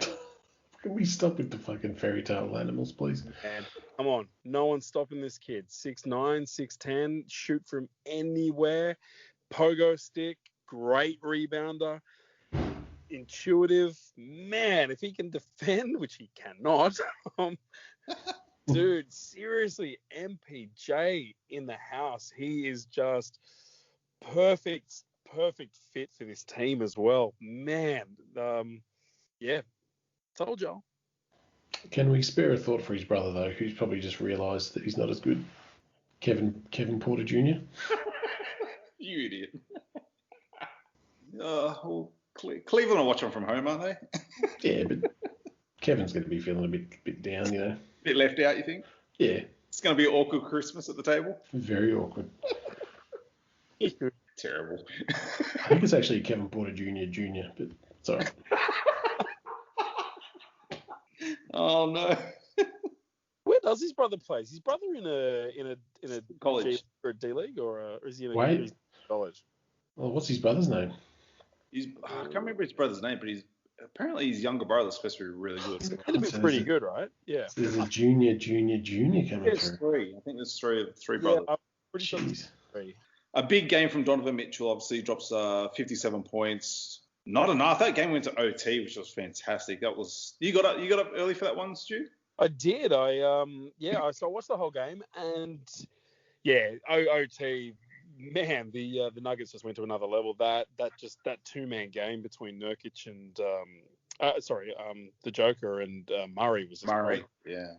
Can we stop with the fucking fairy tale animals, please? And come on, no one's stopping this kid. 6'9", 6'10", shoot from anywhere, pogo stick, great rebounder, intuitive. Man, if he can defend, which he cannot, dude, seriously, MPJ in the house. He is just perfect fit for this team as well. Man, yeah, told y'all. Can we spare a thought for his brother, though, who's probably just realised that he's not as good? Kevin Porter Jr.? You idiot. Well, Cleveland are watching from home, aren't they? Yeah, but Kevin's going to be feeling a bit down, A bit left out, you think? Yeah. It's going to be an awkward Christmas at the table? Very awkward. Terrible. I think it's actually Kevin Porter Jr., but sorry. Oh, no. Where does his brother play? Is his brother in a college G or a D League, or is he in a college? Well, what's his brother's name? I can't remember his brother's name, but apparently his younger brother's supposed to be really good. He's going to be pretty good, right? Yeah. So there's a junior coming through. 3. I think there's 3 brothers. I'm pretty sure there's 3. A big game from Donovan Mitchell. Obviously, drops 57 points. Not enough. That game went to OT, which was fantastic. That was you got up early for that one, Stu? I did. So I watched the whole game, and yeah, OT. Man, the Nuggets just went to another level. That 2-man game between Nurkic and the Joker and Murray was just Murray. Yeah.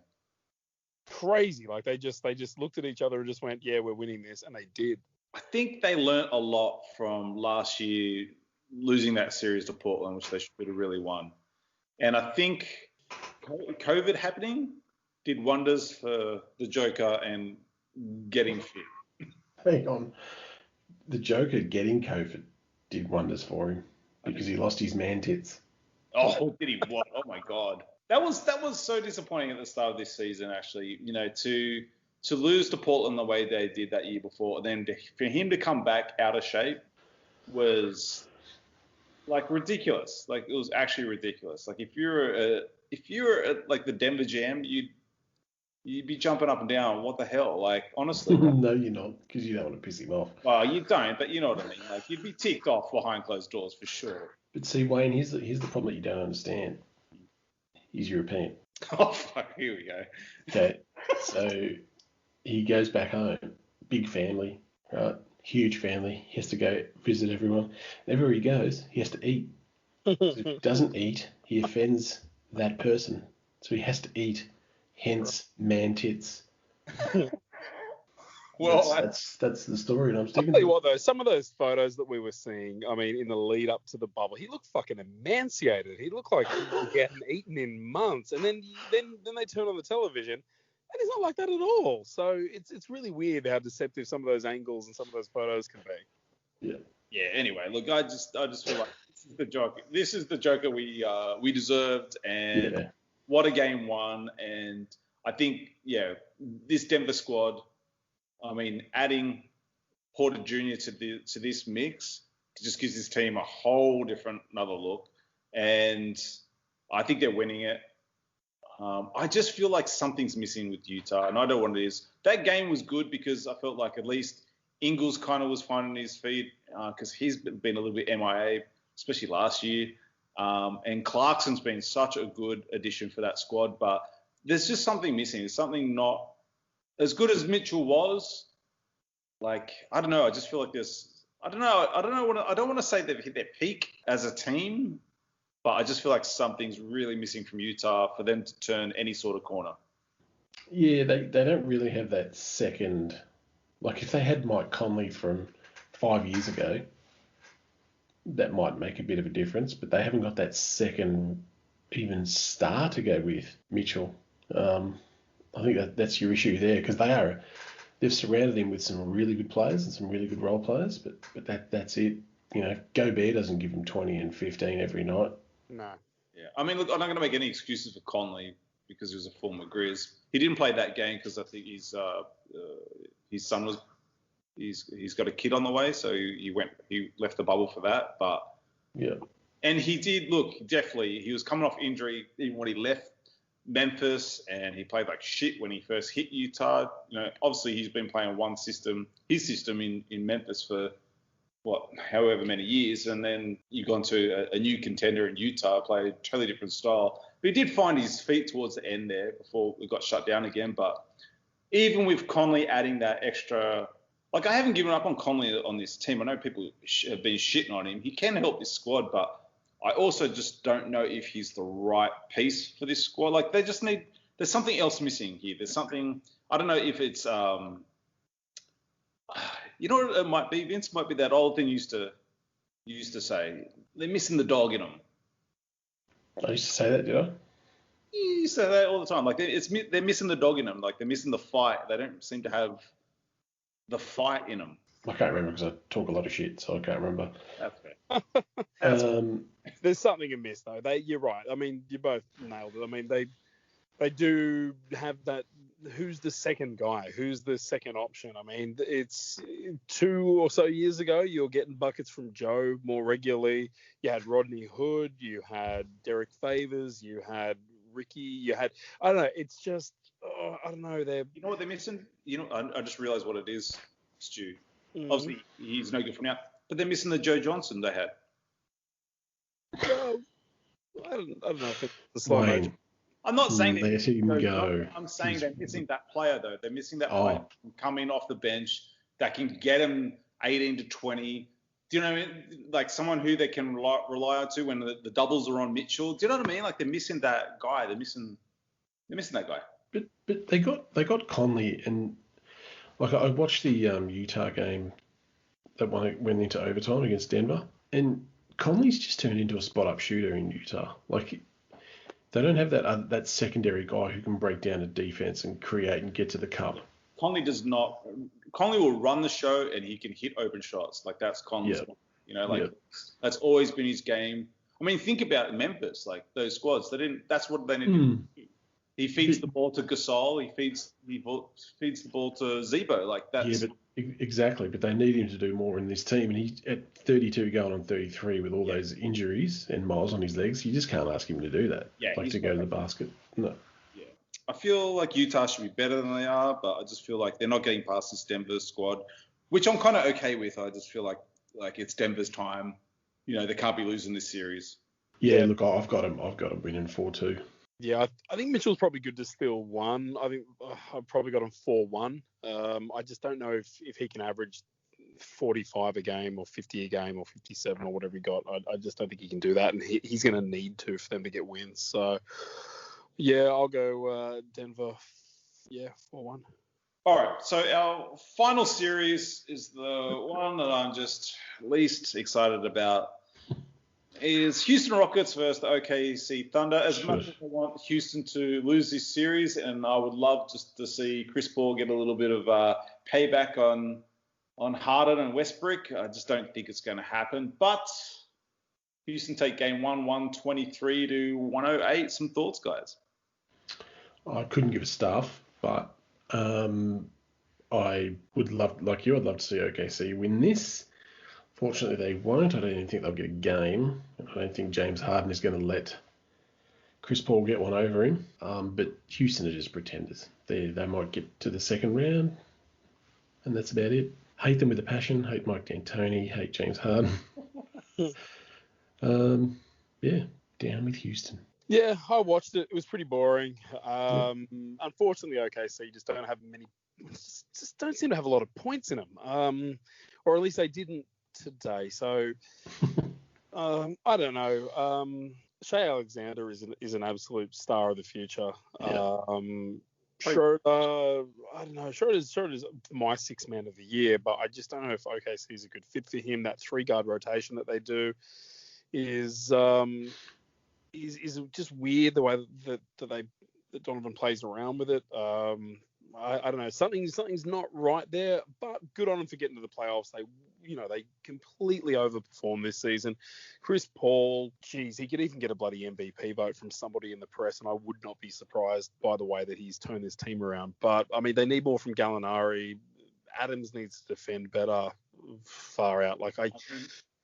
Crazy. Like they just looked at each other and just went, yeah, we're winning this, and they did. I think they learnt a lot from last year losing that series to Portland, which they should have really won. And I think COVID happening did wonders for the Joker and getting fit. Hang on. The Joker getting COVID did wonders for him because he lost his man tits. Oh, did he what? Oh, my God. That was so disappointing at the start of this season, actually. To lose to Portland the way they did that year before, and then for him to come back out of shape was like ridiculous. Like, it was actually ridiculous. Like, if you're like the Denver Jam, you'd be jumping up and down. What the hell? Like, honestly. No, you're not, because you don't want to piss him off. Well, you don't, but you know what I mean. Like, you'd be ticked off behind closed doors for sure. But see, Wayne, here's the problem that you don't understand. He's European. Oh, fuck, here we go. Okay, so he goes back home, big family, right? Huge family. He has to go visit everyone. Everywhere he goes, he has to eat. So if he doesn't eat, he offends that person. So he has to eat. Hence, man tits. Well, that's the story, and I'm I'll sticking tell you to what, though, some of those photos that we were seeing, I mean, in the lead up to the bubble, he looked fucking emaciated. He looked like he hadn't eaten in months. And then they turn on the television, and he's not like that at all. So it's really weird how deceptive some of those angles and some of those photos can be. Yeah. Yeah. Anyway, look, I just feel like this is the joke. This is the Joker we deserved, and Yeah. what a game one. And I think, this Denver squad. I mean, adding Porter Jr. to this mix just gives this team a whole different another look, and I think they're winning it. I just feel like something's missing with Utah, and I don't know what it is. That game was good because I felt like at least Ingles kind of was finding his feet because he's been a little bit MIA, especially last year. And Clarkson's been such a good addition for that squad, but there's just something missing. There's something not as good as Mitchell was. Like, I don't know. I just feel like I don't know. I don't want to say they've hit their peak as a team, but I just feel like something's really missing from Utah for them to turn any sort of corner. Yeah, they don't really have that second. Like, if they had Mike Conley from 5 years ago, that might make a bit of a difference, but they haven't got that second even star to go with Mitchell. I think that's your issue there, because they've surrounded him with some really good players and some really good role players, but that's it. Gobert doesn't give him 20 and 15 every night. No. Yeah, I mean, look, I'm not going to make any excuses for Conley because he was a former Grizz. He didn't play that game because I think his son was he's got a kid on the way, so he left the bubble for that. But yeah, and he did look definitely. He was coming off injury even when he left Memphis, and he played like shit when he first hit Utah. Obviously he's been playing his system in Memphis for however many years, and then you gone to a new contender in Utah, played a totally different style. But he did find his feet towards the end there before it got shut down again. But even with Conley adding that extra, like, I haven't given up on Conley on this team. I know people have been shitting on him. He can help this squad, but I also just don't know if he's the right piece for this squad. Like, they just there's something else missing here. There's something, I don't know if it's, you know what it might be, Vince? Might be that old thing you used to say. They're missing the dog in them. I used to say that, did I? You say that all the time. Like, they're missing the dog in them. Like, they're missing the fight. They don't seem to have the fight in them. I can't remember because I talk a lot of shit, so I can't remember. That's fair. There's something amiss, though. You're right. I mean, you both nailed it. I mean, they do have that. Who's the second guy? Who's the second option? I mean, it's 2 or so years ago, you're getting buckets from Joe more regularly. You had Rodney Hood. You had Derek Favors. You had Ricky. You had, I don't know. It's just, I don't know. You know what they're missing? I just realized what it is, Stu. Mm-hmm. Obviously, he's no good for now, but they're missing the Joe Johnson they had. Well, I don't know if it's the slow motion. I'm not saying let him go. I'm saying they're missing that player, though. They're missing that player who can come in off the bench that can get them 18 to 20. Do you know what I mean? Like, someone who they can rely on to when the doubles are on Mitchell. Do you know what I mean? Like, they're missing that guy. They're missing that guy. But they got Conley, and like, I watched the Utah game that went into overtime against Denver, and Conley's just turned into a spot-up shooter in Utah. Like, they don't have that secondary guy who can break down a defense and create and get to the cup. Conley does not. Conley will run the show and he can hit open shots. Like, that's Conley's. Yeah. That's always been his game. I mean, think about Memphis, like those squads. That's what they need to do. He feeds the ball to Gasol. He feeds the ball to Zebo. Like that's. Yeah, but exactly. But they need him to do more in this team. And he at 32 going on 33 with all those injuries and miles on his legs, you just can't ask him to do that. Yeah, like to go to the basket. No. Yeah, I feel like Utah should be better than they are, but I just feel like they're not getting past this Denver squad, which I'm kind of okay with. I just feel like it's Denver's time. They can't be losing this series. Yeah, look, I've got him winning 4-2. Yeah, I think Mitchell's probably good to steal one. I think I've probably got him 4-1. I just don't know if he can average 45 a game or 50 a game or 57 or whatever he got. I just don't think he can do that, and he's going to need to for them to get wins. So, yeah, I'll go Denver, 4-1. All right, so our final series is the one that I'm just least excited about. Is Houston Rockets versus the OKC Thunder. As much as I want Houston to lose this series, and I would love just to see Chris Paul get a little bit of payback on Harden and Westbrook, I just don't think it's going to happen. But Houston take game 1, 123 to 108. Some thoughts, guys? I couldn't give a stuff, but I would love, like you, I'd love to see OKC win this. Fortunately, they won't. I don't even think they'll get a game. I don't think James Harden is going to let Chris Paul get one over him. But Houston are just pretenders. They might get to the second round, and that's about it. Hate them with a passion. Hate Mike D'Antoni. Hate James Harden. Down with Houston. Yeah, I watched it. It was pretty boring. Unfortunately, OKC just don't have many. Just don't seem to have a lot of points in them. Or at least they didn't today. So I don't know. Shea Alexander is an absolute star of the future. Schroeder, I don't know. Schroeder's my sixth man of the year, but I just don't know if OKC is a good fit for him. That 3-guard rotation that they do is just weird, the way that Donovan plays around with it. I don't know. Something's not right there, but good on them for getting to the playoffs. They completely overperformed this season. Chris Paul, geez, he could even get a bloody MVP vote from somebody in the press, and I would not be surprised by the way that he's turned this team around. But I mean, they need more from Gallinari. Adams needs to defend better, far out.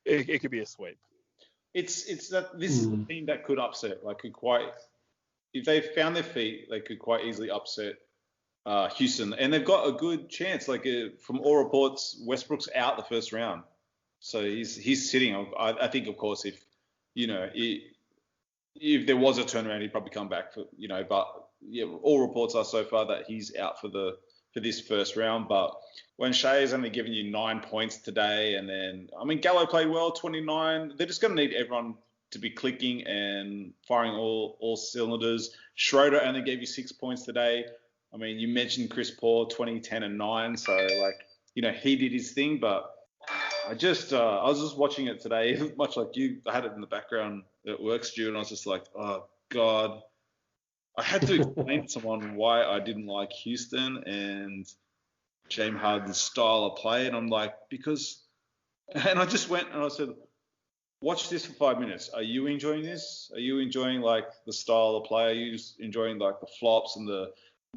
It could be a sweep. It's that this is a team that could upset. If they found their feet, they could quite easily upset Houston, and they've got a good chance. From all reports, Westbrook's out the first round, so he's sitting. I think, of course, if there was a turnaround, he'd probably come back for. But yeah, all reports are so far that he's out for this first round. But when Shea's only given you 9 points today, and then Gallo played well, 29. They're just going to need everyone to be clicking and firing all cylinders. Schroeder only gave you 6 points today. You mentioned Chris Paul, 20, 10, and 9. So, he did his thing. But I was just watching it today, much like you. I had it in the background at work, Stu, and I was just like, oh, God. I had to explain to someone why I didn't like Houston and James Harden's style of play. And I'm like, and I just went and I said, watch this for 5 minutes. Are you enjoying this? Are you enjoying, the style of play? Are you just enjoying, the flops and the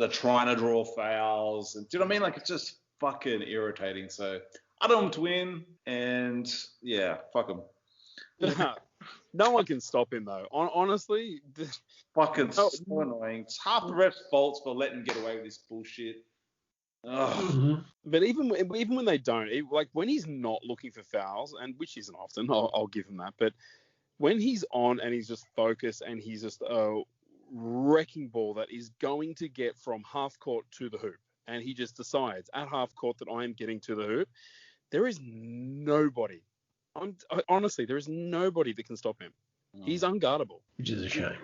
trying to draw fouls? And do you know what I mean? It's just fucking irritating. So I don't want them to win, and yeah, fuck them. No one can stop him though. Honestly, fucking so annoying. It's half the refs' faults for letting him get away with this bullshit. But even when they don't, when he's not looking for fouls, and which isn't often, I'll give him that. But when he's on and he's just focused and he's just wrecking ball that is going to get from half court to the hoop, and he just decides at half court that I am getting to the hoop, there is nobody. Honestly, there is nobody that can stop him. He's unguardable, which is a shame.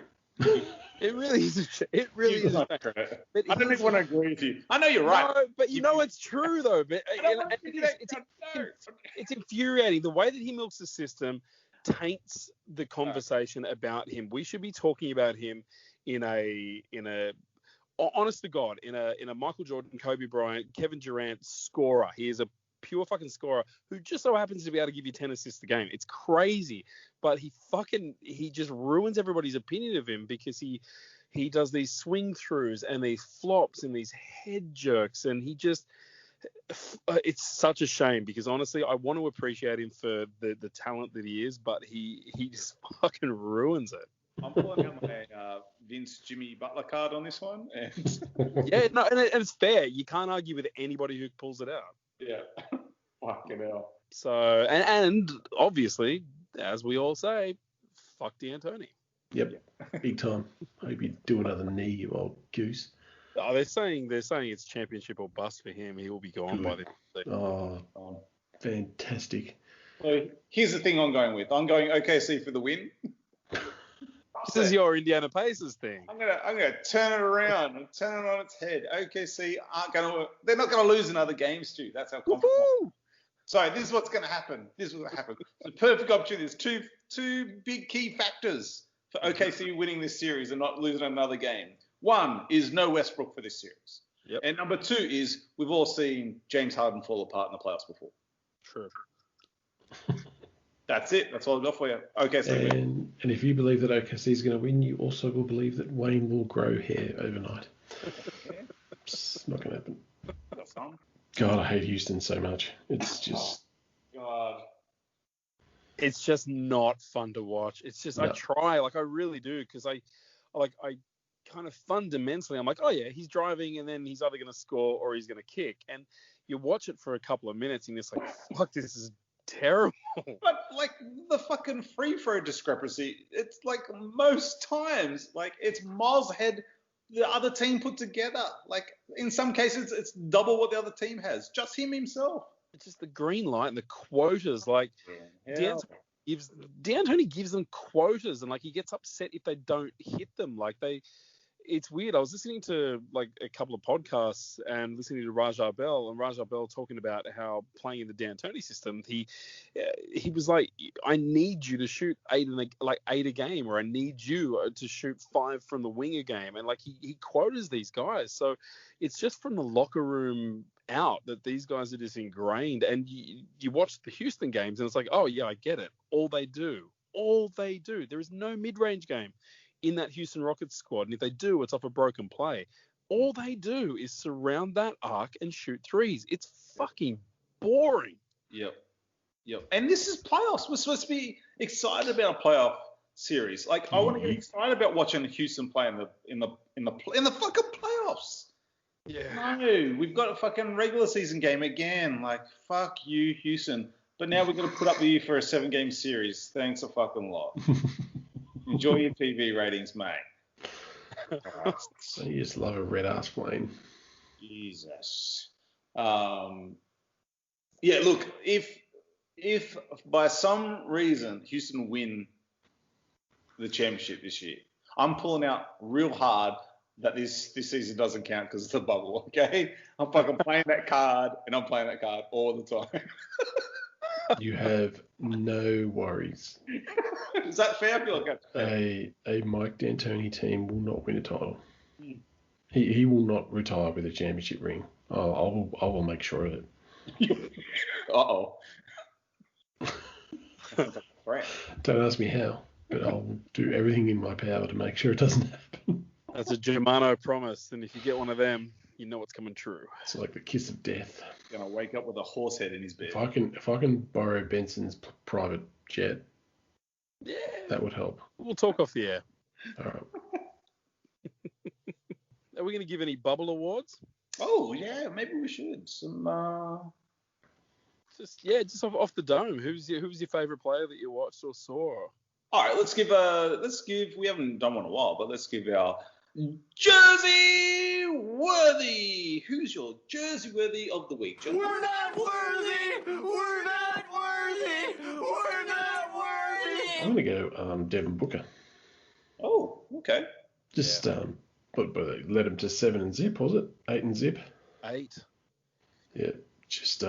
It really is. It really is. I don't even want to agree with you. I know you're right. No, but it's true though. But it's infuriating the way that he milks the system. Taints the conversation about him. We should be talking about him in a honest to God, in a Michael Jordan, Kobe Bryant, Kevin Durant scorer. He is a pure fucking scorer who just so happens to be able to give you 10 assists a game. It's crazy, but he just ruins everybody's opinion of him because he does these swing throughs and these flops and these head jerks, and it's such a shame because honestly, I want to appreciate him for the talent that he is, but he just fucking ruins it. I'm pulling out my Vince Jimmy Butler card on this one. And Yeah, no, and it's fair. You can't argue with anybody who pulls it out. yeah, fucking hell. So, and obviously, as we all say, fuck D'Antoni. Yep, big time. Hope you do another knee, you old goose. Oh, they're saying it's championship or bust for him. He will be gone by then. Oh, fantastic. So here's the thing I'm going with. I'm going OKC for the win. This is your Indiana Pacers thing. I'm gonna turn it around and turn it on its head. OKC they're not gonna lose another game, Stu. That's how confident. Woo-hoo! So this is what's gonna happen. It's a perfect opportunity. There's two big key factors for OKC winning this series and not losing another game. One is no Westbrook for this series. Yep. And number two is we've all seen James Harden fall apart in the playoffs before. True. That's it. That's all I've got for you. OKC win. And if you believe that OKC is going to win, you also will believe that Wayne will grow hair overnight. It's not going to happen. That's fun. God, I hate Houston so much. It's just... God. It's just not fun to watch. It's just, No. I try, I really do, because I kind of fundamentally, I'm like, oh yeah, he's driving and then he's either going to score or he's going to kick. And you watch it for a couple of minutes and you're just like, fuck, this is terrible. But like the fucking free throw discrepancy, it's like most times, like it's miles ahead the other team put together. Like in some cases, it's double what the other team has. Just him himself. It's just the green light and the quotas. Like D'Antoni gives them quotas, and like he gets upset if they don't hit them. It's weird. I was listening to like a couple of podcasts and listening to Rajah Bell talking about how playing in the D'Antoni system, he was like, I need you to shoot 8 a game, or I need you to shoot 5 from the wing a game, and like he quotas these guys. So it's just from the locker room out that these guys are just ingrained. And you watch the Houston games and it's like, oh yeah, I get it. All they do, there is no mid-range game in that Houston Rockets squad, and if they do, it's off a broken play. All they do is surround that arc and shoot threes. It's fucking boring. Yep. And this is playoffs. We're supposed to be excited about a playoff series. Like I want to get excited about watching Houston play in the fucking playoffs. Yeah. No, we've got a fucking regular season game again. Like fuck you, Houston. But now we're gonna put up with you for a 7-game series. Thanks a fucking lot. Enjoy your TV ratings, mate. So you just love a red ass plane. Jesus. Yeah, look, if by some reason Houston win the championship this year, I'm pulling out real hard that this season doesn't count because it's a bubble, okay? I'm fucking playing that card, and I'm playing that card all the time. You have no worries. Is that fair? I feel like that's fair. A Mike D'Antoni team will not win a title. He will not retire with a championship ring. I will make sure of it. Uh-oh. Don't ask me how, but I'll do everything in my power to make sure it doesn't happen. That's a Germano promise, and if you get one of them, you know it's coming true. It's like the kiss of death. Gonna wake up with a horse head in his bed. If I can borrow Benson's private jet, Yeah. that would help. We'll talk off the air. All right. Are we going to give any Bubble awards? Oh yeah, maybe we should. Some Just off the dome. Who's your favorite player that you watched or saw? All right, let's give. We haven't done one in a while, but let's give our Jersey Worthy. Who's your Jersey Worthy of the week, John? We're not worthy. We're not worthy. We're not worthy. I'm gonna go Devin Booker. Oh, okay. Just but they led him to 7 and zip, was it? 8 and zip. 8. Yeah, just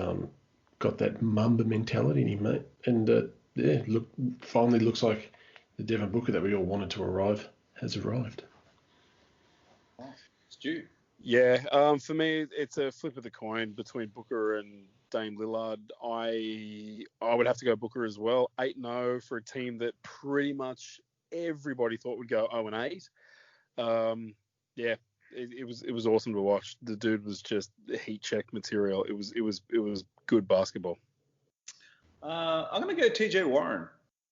got that Mamba mentality in him, mate. And finally looks like the Devin Booker that we all wanted to arrive has arrived. Stu. Yeah, for me, it's a flip of the coin between Booker and Dame Lillard. I would have to go Booker as well. 8-0 for a team that pretty much everybody thought would go 0-8. Yeah, it was awesome to watch. The dude was just heat check material. It was good basketball. I'm going to go TJ Warren.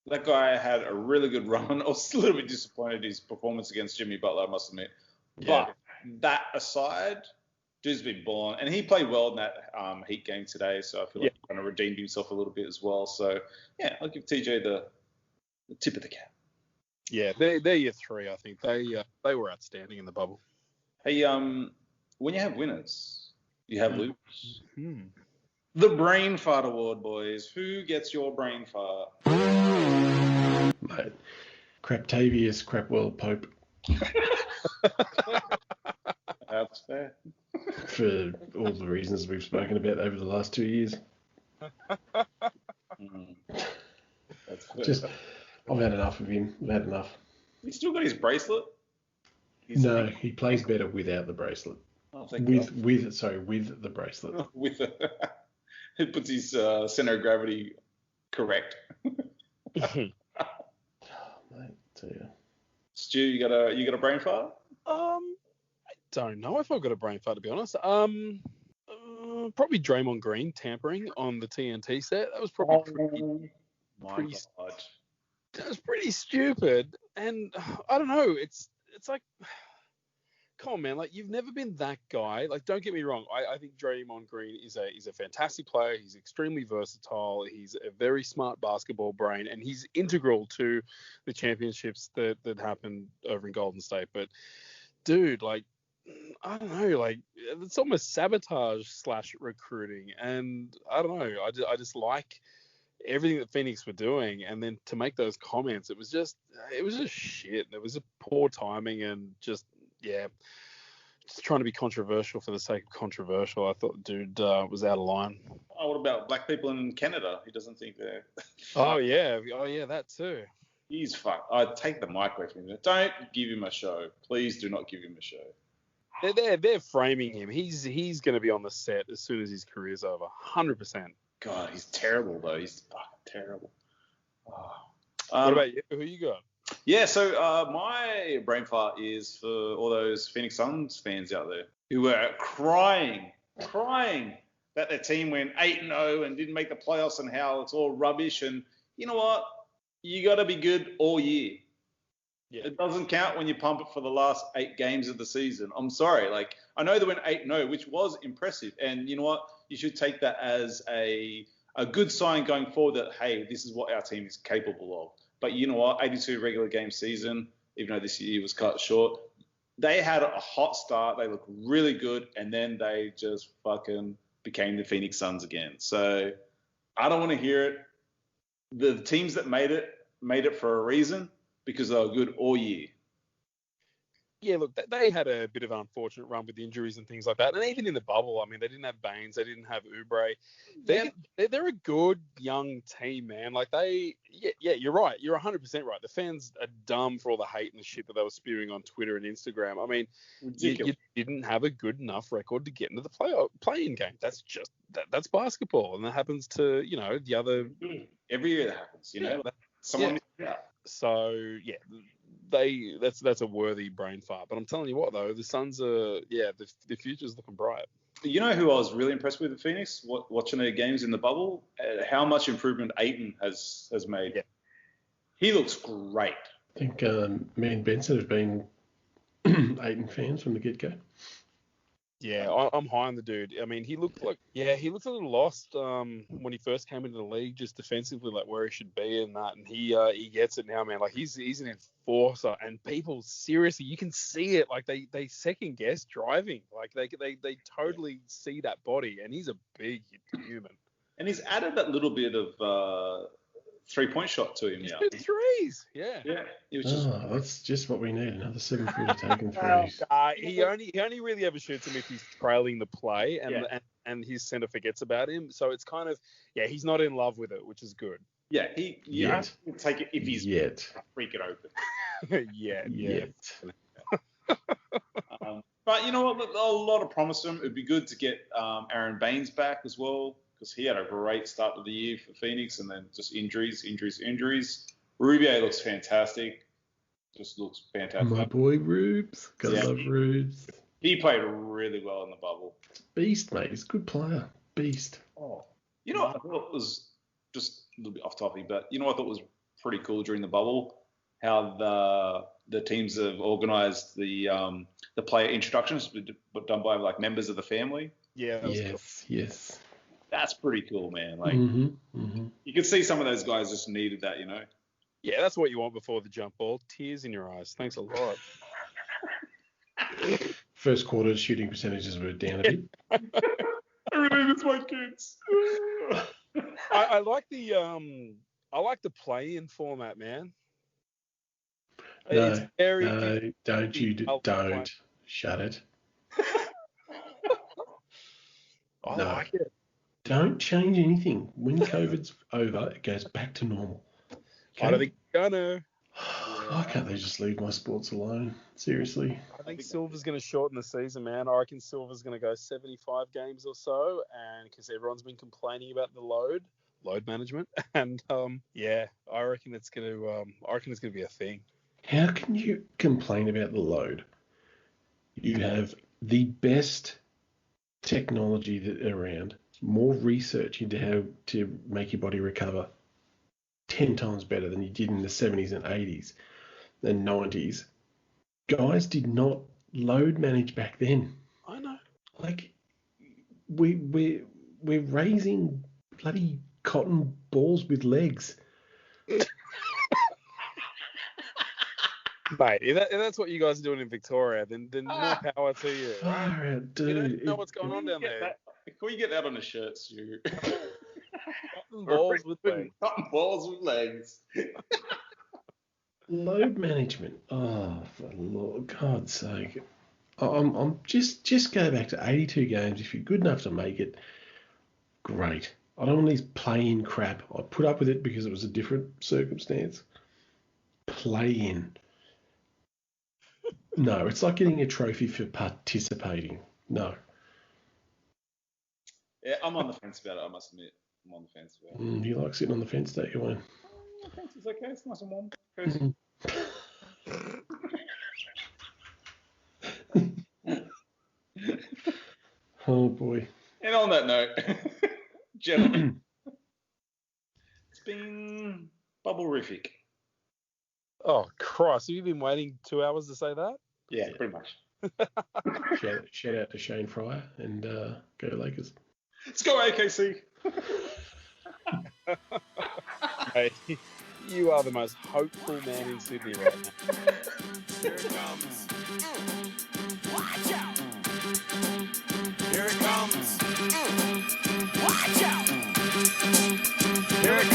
That guy had a really good run. I was a little bit disappointed his performance against Jimmy Butler, I must admit. Yeah. But that aside, dude's been balling. And he played well in that Heat game today, so I feel like he kind of redeemed himself a little bit as well. So, yeah, I'll give TJ the tip of the cap. Yeah, they're your three, I think. They were outstanding in the bubble. Hey, when you have winners, you have losers. Hmm. The Brain Fart Award, boys. Who gets your brain fart? Mate, Craptavius Crapwell Pope. That's fair. For all the reasons we've spoken about over the last 2 years. That's fair. Just, I've had enough of him. I've had enough. He's still got his bracelet? No, he plays better without the bracelet. Oh, thank God. With the bracelet. With it puts his center of gravity correct. Mate, tell you. Stu, you got a brain fart? I don't know if I've got a brain fart, to be honest. Probably Draymond Green tampering on the TNT set. That was probably pretty God. That was pretty stupid. And I don't know. It's like, come on, man. Like, you've never been that guy. Like, don't get me wrong. I think Draymond Green is a fantastic player. He's extremely versatile. He's a very smart basketball brain, and he's integral to the championships that happened over in Golden State. But, dude, like, I don't know. Like, it's almost sabotage / recruiting. And I don't know. I just like everything that Phoenix were doing, and then to make those comments, it was just shit. There was a poor timing and just trying to be controversial for the sake of controversial. I thought the dude was out of line. Oh, what about black people in Canada? He doesn't think they're. Oh yeah, that too. He's fucked. I'd take the mic away from him. Don't give him a show. Please do not give him a show. They're framing him. He's going to be on the set as soon as his career's over. 100%. God, he's terrible though. He's fucking terrible. Oh. What about you? Who you got? Yeah, so my brain fart is for all those Phoenix Suns fans out there who were crying that their team went 8-0 and didn't make the playoffs and how it's all rubbish. And you know what? You got to be good all year. Yeah. It doesn't count when you pump it for the last 8 games of the season. I'm sorry. Like, I know they went 8-0, which was impressive. And you know what? You should take that as a good sign going forward that, hey, this is what our team is capable of. But you know what? 82 regular game season, even though this year was cut short, they had a hot start. They looked really good, and then they just fucking became the Phoenix Suns again. So I don't want to hear it. The teams that made it for a reason because they were good all year. Yeah, look, they had a bit of an unfortunate run with injuries and things like that. And even in the bubble, I mean, they didn't have Baines, they didn't have Oubre. They're a good young team, man. Like you're right. You're 100% right. The fans are dumb for all the hate and the shit that they were spewing on Twitter and Instagram. I mean, you didn't have a good enough record to get into the play-in game. That's just that's basketball, and that happens to the other. Every year that happens. Someone. Yeah. So yeah. That's a worthy brain fart. But I'm telling you what, though, the Suns are, the future's looking bright. You know who I was really impressed with at Phoenix? Watching their games in the bubble, how much improvement Ayton has made. Yeah. He looks great. I think me and Benson have been Ayton fans from the get-go. Yeah, I'm high on the dude. I mean, he looked a little lost when he first came into the league, just defensively, like where he should be and that. And he gets it now, man. Like he's an enforcer, and people seriously, you can see it. Like they second guess driving. Like they totally see that body, and he's a big human. And he's added that little bit of 3-point shot to him now. Threes, yeah. That's just what we need. Another 7-footer taking threes. He only really ever shoots them if he's trailing the play and his center forgets about him. So it's kind of he's not in love with it, which is good. Yeah, he'll take it if he's freak it open. Yet. But you know what? A lot of promise to him. It'd be good to get Aaron Baines back as well, because he had a great start to the year for Phoenix, and then just injuries. Rubio looks fantastic. Just looks fantastic. My boy Rubes. Gotta love Rubes. He played really well in the bubble. Beast, mate. He's a good player. Beast. Oh. You know what I thought was just a little bit off topic, but you know what I thought was pretty cool during the bubble? How the teams have organised the player introductions, but done by like members of the family. Yeah. Yes. That's pretty cool, man. Like you could see some of those guys just needed that, you know. Yeah, that's what you want before the jump ball. Tears in your eyes. Thanks a lot. First quarter shooting percentages were down a bit. I really miss my kids. I like the play-in format, man. No, don't shut it. I No. like it. Don't change anything. When COVID's over, it goes back to normal. Okay? I don't think it's gonna. Why can't they just leave my sports alone? Seriously. I think Silver's going to shorten the season, man. I reckon Silver's going to go 75 games or so, and because everyone's been complaining about the load management, and I reckon it's going to be a thing. How can you complain about the load? You have the best technology that around, more research into how to make your body recover 10 times better than you did in the 70s and 80s and 90s. Guys did not load manage back then. I know. Like, we're raising bloody cotton balls with legs. Mate, if that's what you guys are doing in Victoria, then more power to you. Far out, dude. You don't know what's going on down there. Can we get that on a shirt, Stu? Cotton balls with legs. Cotton balls with legs. Load management. Oh, for Lord God's sake. I'm just go back to 82 games. If you're good enough to make it, great. I don't want these play-in crap. I put up with it because it was a different circumstance. Play-in. No, it's like getting a trophy for participating. No. Yeah, I'm on the fence about it, I must admit. I'm on the fence about it. You like sitting on the fence, don't you, Wayne? The fence is okay. It's nice and warm. Cozy. Oh, boy. And on that note, gentlemen, it's been bubble-rific. Oh, Christ. Have you been waiting 2 hours to say that? Yeah, pretty much. Shout out to Shane Fryer and go Lakers. Let's go AKC. Hey, you are the most hopeful man in Sydney right now. Here it comes. Watch out. Here it comes. Watch out. Here it